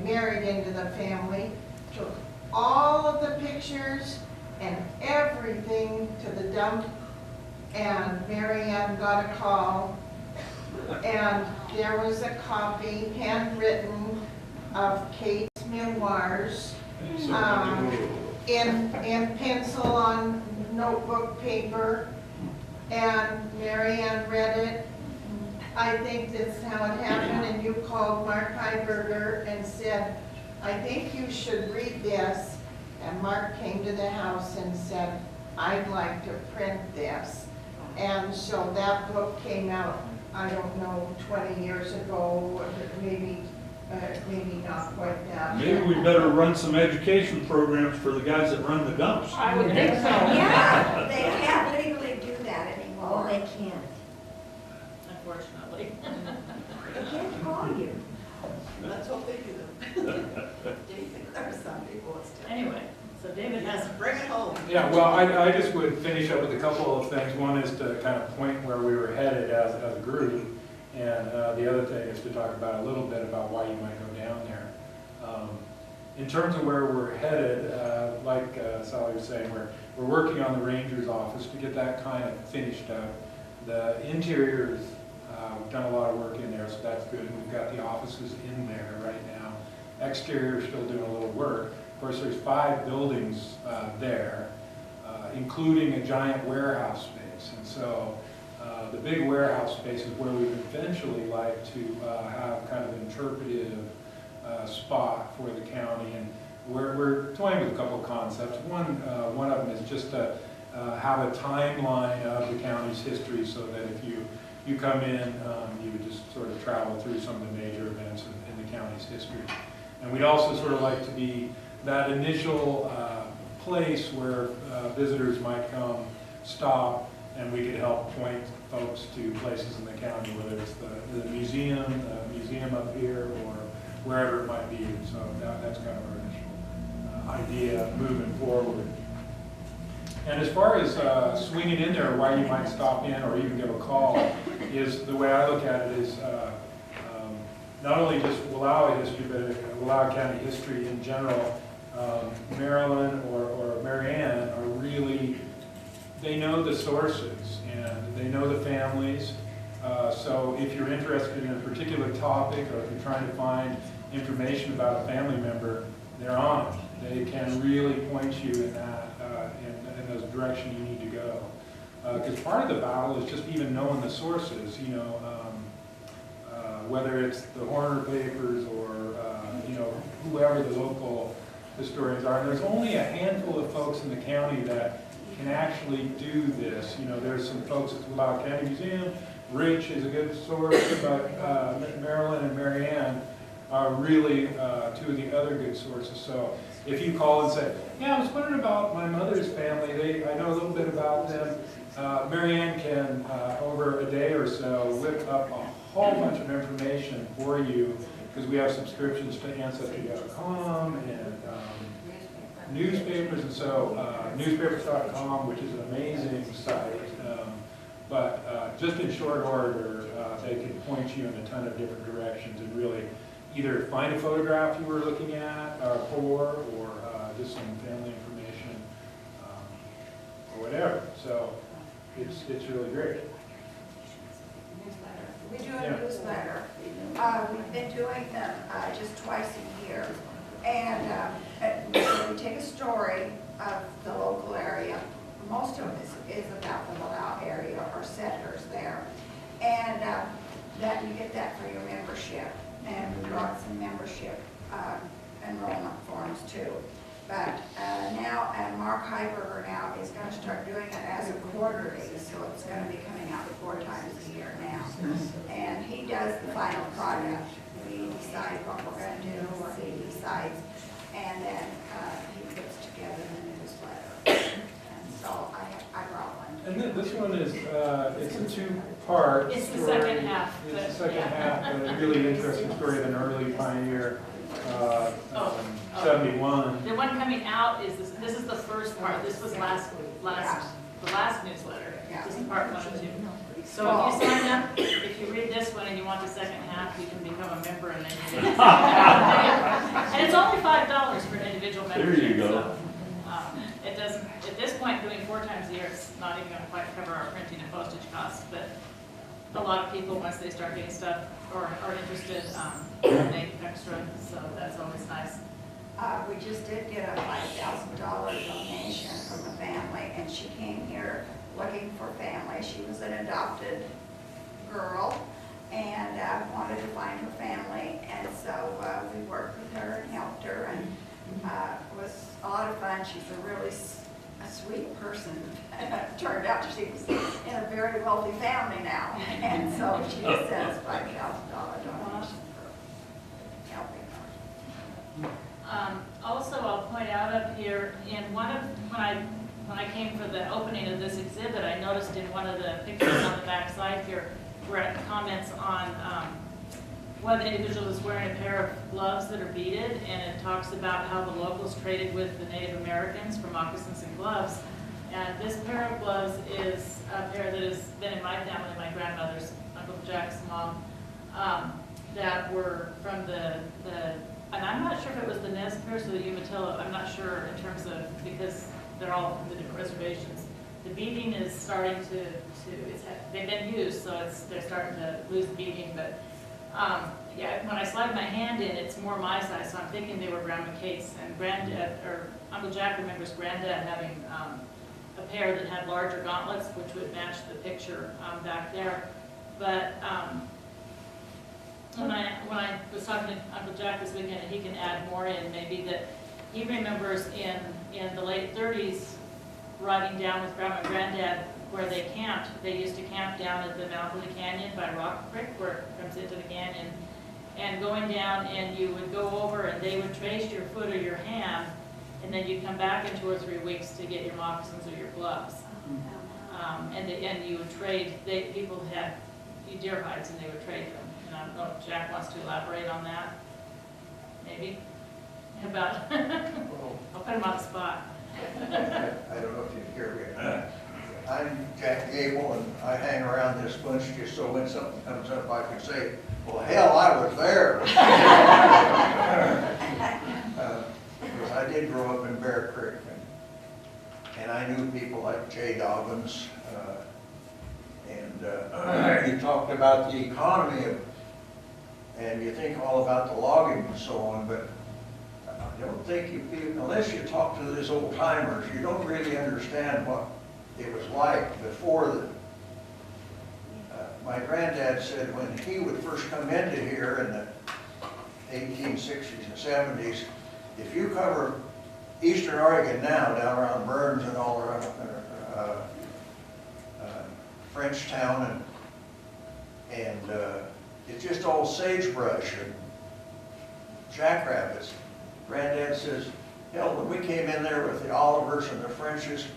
married into the family, took all of the pictures and everything to the dump, and Mary Ann got a call, and there was a copy, handwritten, of Kate's memoirs, in pencil on notebook paper, and Mary Ann read it. I think that's how it happened, and you called Mark Heiberger and said, I think you should read this. And Mark came to the house and said, I'd like to print this. And so that book came out, I don't know, 20 years ago, maybe maybe not quite that. Maybe we better run some education programs for the guys that run the dumps. I would think so. Yeah, they can't legally do that Oh, anymore. they can't. Unfortunately. They can't call you. Let's hope they do them. There's some people that still. Anyway, so David has, Bring it home. Yeah, well, I just would finish up with a couple of things. One is to kind of point where we were headed as a group, and the other thing is to talk about a little bit about why you might go down there. In terms of where we're headed, like Sally was saying, we're working on the Ranger's office to get that kind of finished up. The interiors, we've done a lot of work in there, so that's good. We've got the offices in there right now. Exterior, still doing a little work. Of course, there's 5 buildings there, including a giant warehouse space. And so the big warehouse space is where we would eventually like to have kind of an interpretive spot for the county. And we're toying with a couple of concepts. One of them is just to have a timeline of the county's history, so that if you come in, you would just sort of travel through some of the major events in the county's history. And we'd also sort of like to be that initial place where visitors might come, stop, and we could help point folks to places in the county, whether it's the museum up here, or wherever it might be. So that's kind of our initial idea moving forward. And as far as swinging in there, why you might stop in or even give a call, is the way I look at it is not only just Wallowa history, but Wallowa County history in general. Marilyn or Marianne are really, they know the sources and they know the families. So if you're interested in a particular topic, or if you're trying to find information about a family member, they're on it. They can really point you in that in the direction you need to go. Because part of the battle is just even knowing the sources. You know, whether it's the Horner papers or you know, whoever the local historians are. And there's only a handful of folks in the county that can actually do this. You know, there's some folks at the Wallowa County Museum. Rich is a good source, but Marilyn and Marianne are really 2 of the other good sources. So if you call and say, yeah, I was wondering about my mother's family, I know a little bit about them, Marianne can, over a day or so, whip up a whole bunch of information for you, because we have subscriptions to Ancestry.com and newspapers, and so newspapers.com, which is an amazing site. But just in short order, they can point you in a ton of different directions and really either find a photograph you were looking at or just some family information or whatever. So it's really great. We do a newsletter. We've been doing them just twice a year. And we take a story of the local area. Most of it is about the Wallowa area or settlers there. And that you get that for your membership. And we brought some membership enrollment forms too. But now, Mark Heiberger now is going to start doing it as a quarterly, so it's going to be coming out 4 times a year now. And he does the final product. We decide what we're going to do, what he decides, and then he puts together the newsletter. And so I brought one. And then this one is, it's a 2-part it's the story. second half. It's the second half, but a really interesting story of an early pioneer, 71. The one coming out is this is the first part. This was the last newsletter. This is part 1 and 2. So if you sign up, if you read this one and you want the second half, you can become a member and then you get it. And it's only $5 for an individual membership. There you go. So, it doesn't, at this point, doing 4 times a year, it's not even going to quite cover our printing and postage costs. But a lot of people, once they start getting stuff or are interested, make extra. So that's always nice. We just did get a $5,000 donation from a family, and she came here looking for family. She was an adopted girl and wanted to find her family, and so we worked with her and helped her, and it was a lot of fun. She's a really sweet person. It turned out she was in a very wealthy family now, and so she sent us $5,000 donation for helping her. came for the opening of this exhibit, I noticed in one of the pictures on the back side here, were comments on one of the individuals is wearing a pair of gloves that are beaded, and it talks about how the locals traded with the Native Americans for moccasins and gloves. And this pair of gloves is a pair that has been in my family, my grandmother's, Uncle Jack's mom, that were from and I'm not sure if it was the Nez Perce or the Umatilla, I'm not sure in terms of, because they're all from the different reservations. The beading is starting they've been used, so they're starting to lose the beading, but yeah, when I slide my hand in, it's more my size, so I'm thinking they were Grandma Kate's, and Granddad, or Uncle Jack remembers Granddad having a pair that had larger gauntlets, which would match the picture back there. But when I was talking to Uncle Jack this weekend, and he can add more in, maybe that he remembers in the late 30s riding down with Grandma and Granddad where they camped. They used to camp down at the mouth of the canyon by Rock Creek, where it comes into the canyon, and going down, and you would go over and they would trace your foot or your hand, and then you'd come back in 2 or 3 weeks to get your moccasins or your gloves. And you would trade, people had deer hides and they would trade them. And I don't know if Jack wants to elaborate on that, maybe? About, I'll put him on the spot. I don't know if you can hear me. I'm Jack Gable, and I hang around this bunch just so when something comes up, I can say, well, hell, I was there. Because I did grow up in Bear Creek, and I knew people like Jay Dobbins, and you talked about the economy, and you think all about the logging and so on, but I don't think unless you talk to these old timers, you don't really understand what it was like before my granddad said when he would first come into here in the 1860s and 70s, if you cover eastern Oregon now, down around Burns and all around Frenchtown, and it's just all sagebrush and jackrabbits. Granddad says, hell, when we came in there with the Olivers and the Frenches,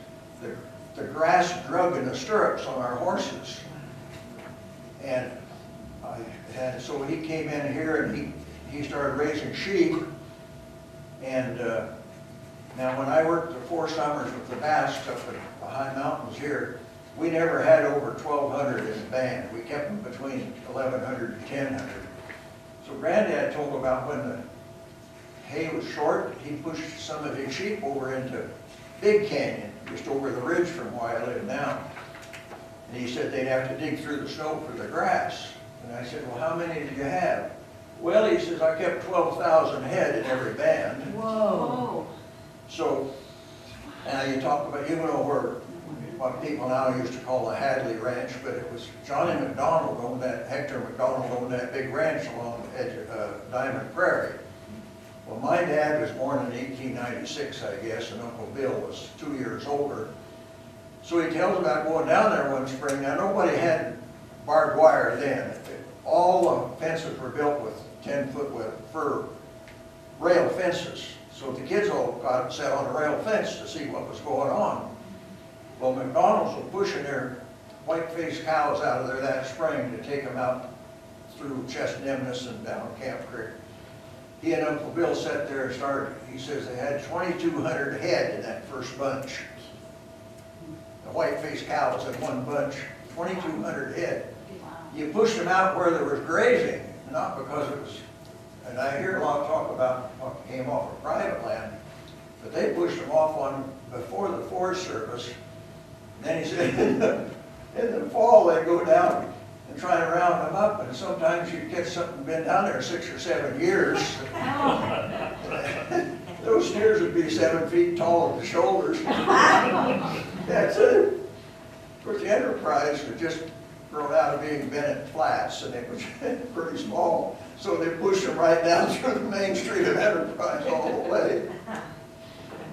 the grass drug in the stirrups on our horses. And so he came in here and he started raising sheep. And now when I worked the 4 summers with the Basques up in the high mountains here, we never had over 1,200 in the band. We kept them between 1,100 and 1,000. So Granddad told about when the hay was short, he pushed some of his sheep over into Big Canyon, just over the ridge from where I live now. And he said they'd have to dig through the snow for the grass. And I said, well, how many did you have? Well, he says, I kept 12,000 head in every band. Whoa. So, now you talk about, you know where, what people now used to call the Hadley Ranch, but it was Johnny McDonald owned that, Hector McDonald owned that big ranch along the edge of Diamond Prairie. Well, my dad was born in 1896, I guess, and Uncle Bill was 2 years older. So he tells about going down there one spring. Now, nobody had barbed wire then. All the fences were built with 10-foot with fir rail fences. So the kids all got set on a rail fence to see what was going on. Well, McDonald's were pushing their white-faced cows out of there that spring to take them out through Chestnumnus and down Camp Creek. He and Uncle Bill sat there and started, he says they had 2,200 head in that first bunch. The white-faced cows in one bunch, 2,200 head. You pushed them out where there was grazing, not because it was, and I hear a lot of talk about what came off of private land, but they pushed them off on before the Forest Service. And then he said, in the fall they'd go down and try to round them up, and sometimes you'd catch something been down there 6 or 7 years. Those steers would be 7 feet tall at the shoulders. That's it. Of course, the Enterprise was just grown out of being Bennett Flats, and it was pretty small. So they pushed them right down through the main street of Enterprise all the way,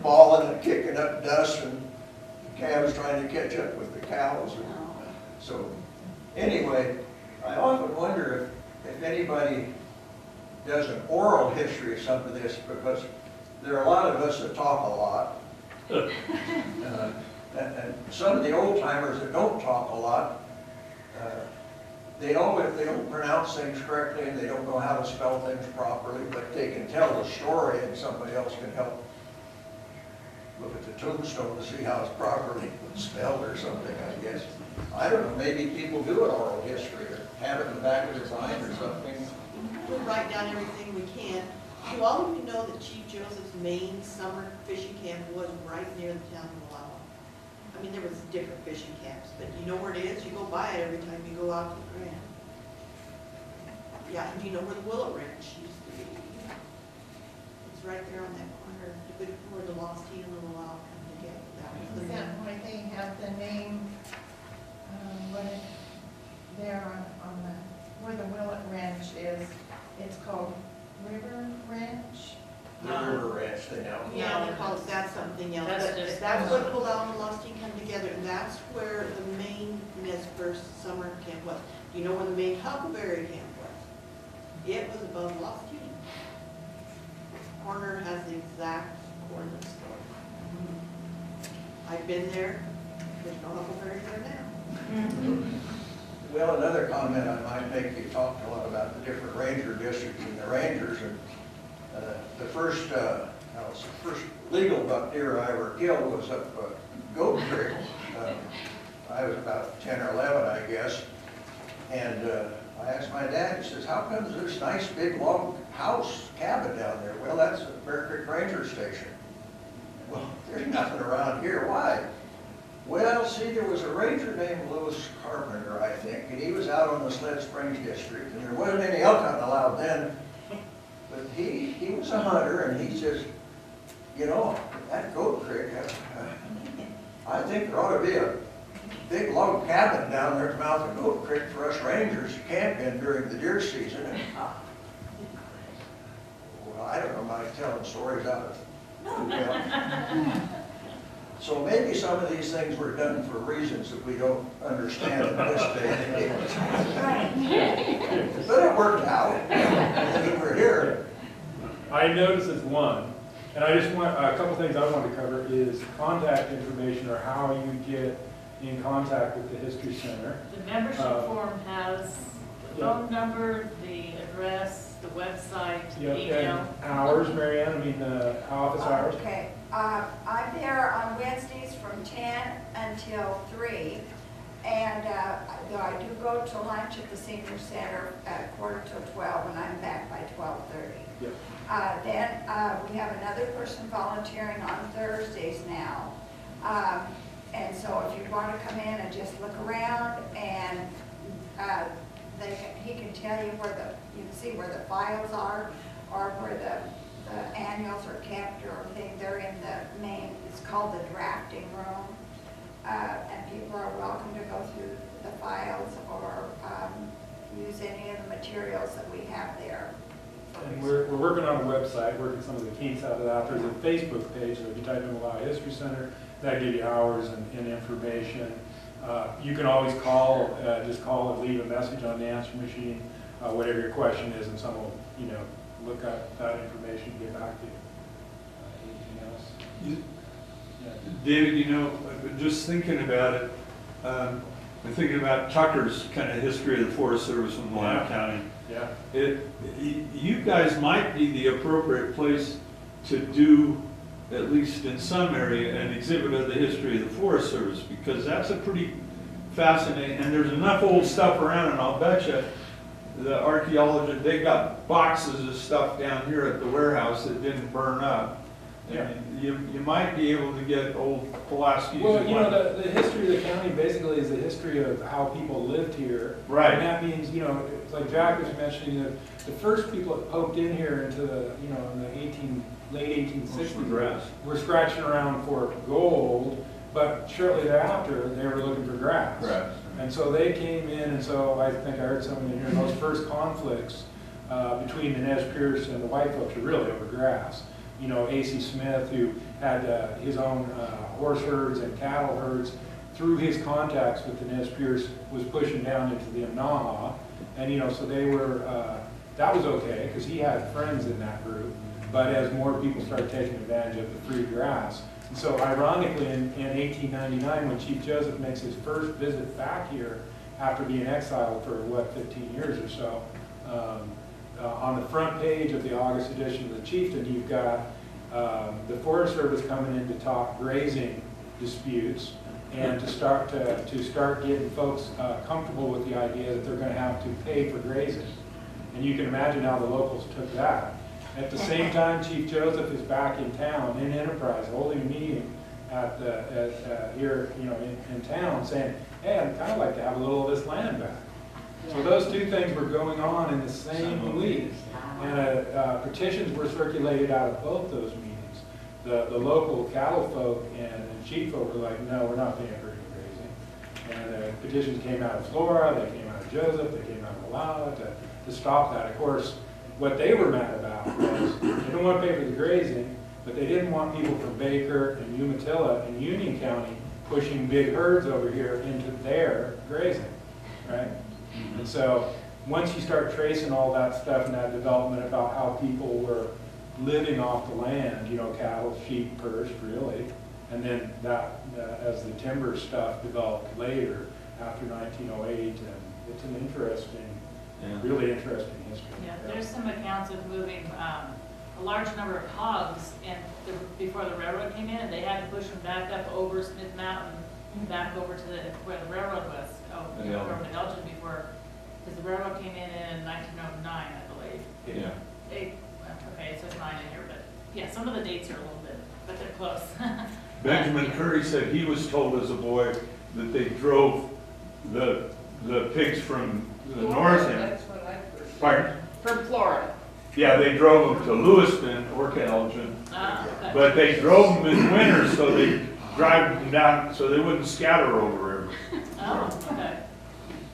bawling and kicking up dust, and the calves trying to catch up with the cows. And so anyway, I often wonder if anybody does an oral history of some of this, because there are a lot of us that talk a lot. And some of the old timers that don't talk a lot, they don't pronounce things correctly and they don't know how to spell things properly, but they can tell a story and somebody else can help look at the tombstone to see how it's properly spelled or something, I guess. I don't know, maybe people do an oral history or have it in the back of their mind or something. We write down everything we can. Do all of you know that Chief Joseph's main summer fishing camp was right near the town of Wallowa? I mean, there was different fishing camps, but you know where it is? You go by it every time you go out to the Grand. Yeah, and do you know where the Willow Ranch used to be? It's right there on that corner, where the Lost Heat and the Wallowa come together. That was the Is that why they have the name, there on the, where the Willett Ranch is, it's called River Ranch? The River Ranch they now. Yeah, they call it, that's something else. That's But just- that's what pulled out and the Lost Team come together, and that's where the main Nez Perce summer camp was. Do you know where the main Huckleberry camp was? It was above Lost Team. Corner has the exact coordinates for it. I've been there, there's no Huckleberry there now. Well, another comment I might make, you talked a lot about the different ranger districts and the rangers, and the first legal buck deer I ever killed was up Goat Creek. I was about 10 or 11, I guess, and I asked my dad, he says, how comes this nice big log house cabin down there? Well, that's the Bear Creek Ranger Station. Well, there's nothing around here. Why? Well, see, there was a ranger named Louis Carpenter, I think, and he was out on the Sled Springs district, and there wasn't any elk hunting allowed then, but he was a hunter, and he says, you know, that Goat Creek, I think there ought to be a big log cabin down there at the mouth of Goat Creek for us rangers to camp in during the deer season. And, well, I don't know about telling stories out of so maybe some of these things were done for reasons that we don't understand in this day and age. But it worked out. We're here. I noticed as one, and I just want, a couple things I want to cover is contact information or how you get in contact with the History Center. The membership form has the phone number, the address, the website, the Yep, email. and hours, Marianne, I mean, office hours? Okay, I'm there on Wednesdays from 10 until 3, and though I do go to lunch at the senior center at 11:45, and I'm back by 12:30. Yep. Then we have another person volunteering on Thursdays now. And so if you want to come in and just look around, and he can tell you you can see where the files are, or where the annuals are kept or everything. They're in the main, it's called the drafting room. And people are welcome to go through the files or use any of the materials that we have there. And we're working on a website, working some of the kinks out of that. There's a Facebook page, so if you type in Wallowa History Center, that gives you hours and information. You can always call, just call and leave a message on the answer machine, whatever your question is, and someone will, look up that information and get back to you. Anything else? David, just thinking about it, I'm thinking about Tucker's kind of history of the Forest Service in Wallowa County. Yeah. You guys might be the appropriate place to do, at least in some area, an exhibit of the history of the Forest Service, because that's a pretty fascinating, and there's enough old stuff around, and I'll bet you the archaeologists, they got boxes of stuff down here at the warehouse that didn't burn up. Yeah. And you might be able to get old Pulaski's. Well, the history of the county basically is the history of how people lived here. Right. And that means, it's like Jack was mentioning, that the first people that poked in here into the, in the late 1860s were scratching around for gold, but shortly thereafter, they were looking for grass. Grass. And so they came in, and so I think I heard someone in here, those first conflicts between the Nez Perce and the white folks were really over grass. A.C. Smith, who had his own horse herds and cattle herds, through his contacts with the Nez Perce, was pushing down into the Amnaha. And, so they were, that was okay, because he had friends in that group. But as more people started taking advantage of the free grass, And so ironically, in 1899, when Chief Joseph makes his first visit back here after being exiled for, 15 years or so, on the front page of the August edition of the Chieftain, you've got the Forest Service coming in to talk grazing disputes and to start getting folks comfortable with the idea that they're going to have to pay for grazing. And you can imagine how the locals took that. At the same time, Chief Joseph is back in town, in Enterprise, holding a meeting here, in town, saying, hey, I'd kind of like to have a little of this land back. So those two things were going on in the same week, and petitions were circulated out of both those meetings. The local cattle folk and sheep folk were like, no, we're not paying for any grazing. And petitions came out of Flora, they came out of Joseph, they came out of Wallowa to stop that. Of course, what they were mad about was they didn't want to pay for the grazing, but they didn't want people from Baker and Umatilla and Union County pushing big herds over here into their grazing, right? And so once you start tracing all that stuff and that development about how people were living off the land, cattle, sheep first, really, and then that as the timber stuff developed later after 1908, and it's an interesting, really interesting history. Yeah, there's some accounts of moving a large number of hogs before the railroad came in, and they had to push them back up over Smith Mountain, back over to where the railroad was, over to Elgin before, because the railroad came in 1909, I believe. Yeah. Okay, it says 9 in here, but yeah, some of the dates are a little bit, but they're close. Benjamin Curry said he was told as a boy that they drove the pigs from the north end. That's what I first. Pardon? From Florida. Yeah, they drove them to Lewiston or to Elgin, Okay. but they drove them in winter so they drive them down so they wouldn't scatter over everything. Oh, okay.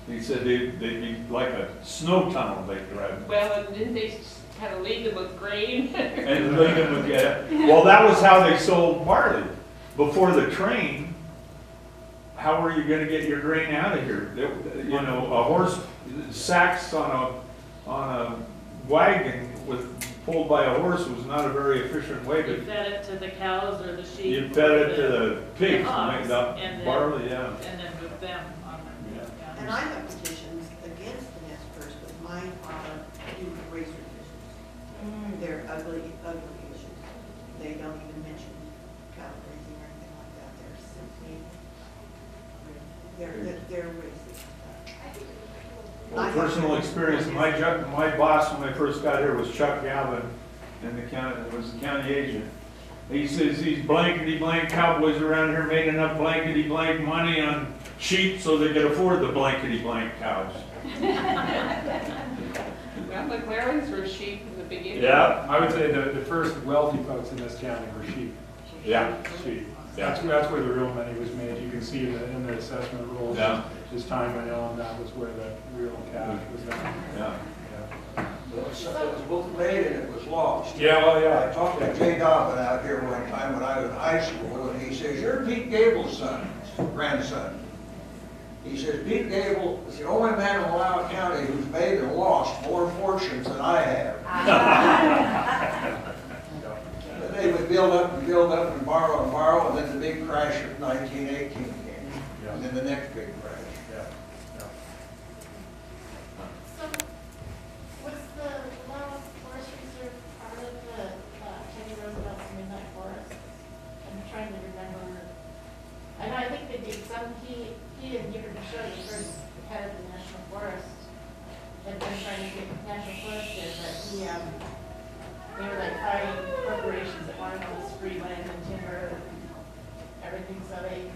He said they'd be like a snow tunnel they drive them. Well, and didn't they kind of lead them with grain? And Lincoln would get it. Well, that was how they sold barley. Before the train, how were you going to get your grain out of here? A horse, sacks on a wagon pulled by a horse was not a very efficient way You to. fed it to the cows or the sheep. You fed it to the pigs, hogs, made up and then- barley, yeah. And then moved them on Yeah. the, And I have petitions against the nest first, but mine are due to race issues. They're ugly, ugly issues. They don't even mention cattle grazing or anything like that. They're simply, they're racist. Well, personal experience, my boss when I first got here was Chuck Galvin, in the county, was the county agent. He says these blankety-blank cowboys around here made enough blankety-blank money on sheep so they could afford the blankety-blank cows. Well, McLaren's were sheep in the beginning. Yeah. I would say the first wealthy folks in this county were sheep. Yeah. Sheep. Yeah. That's where the real money was made. You can see in the assessment rules. Yeah. As time went on, that was where the real cash was done. Yeah. It was both made and it was lost. Yeah, well, I yeah. talked to Jay Dobbin out here one time when I was in high school, and he says, "You're Pete Gable's grandson." He says, "Pete Gable is the only man in Wallowa County who's made and lost more fortunes than I have." And they would build up and borrow, and then the big crash of 1918 came. And then the next big crash. So, was the Wallowa Forest Reserve part of the Teddy Roosevelt's Midnight Forest? I'm trying to remember. And I think they did some, he didn't give it a show, the first head of the National Forest had been trying to get National Forest there, but they were like fighting corporations that wanted all this free land and timber and everything, so they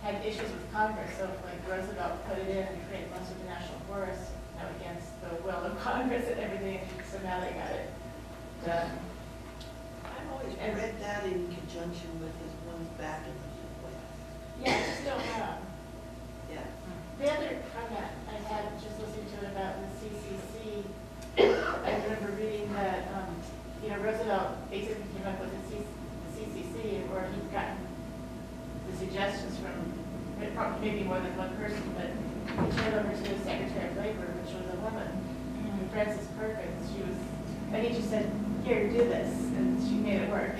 had issues with Congress, so like Roosevelt put it in and created most of the National Forest, against the will of Congress and everything, so now they got it done. I've always read that in conjunction with his ones back in the West. Yeah, it's still around. Yeah. The other comment I had just listening to it about the CCC, I remember reading that, Roosevelt basically came up with the CCC, or he'd gotten the suggestions from maybe more than one person, but he turned over to the Secretary of Labor, which was a woman, Frances Perkins. And he just said, "Here, do this," and she made it work.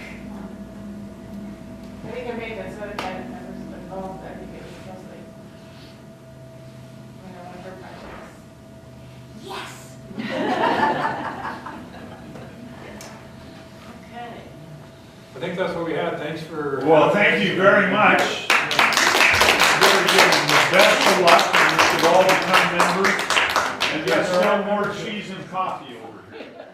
And we can make it so that cabinet members involved, I think it was mostly, one of her projects. Yes. Okay. I think that's what we had. Thanks for. Well, thank you very much. Really giving the best of luck, and you should all become members. And there's still more cheese and coffee over here.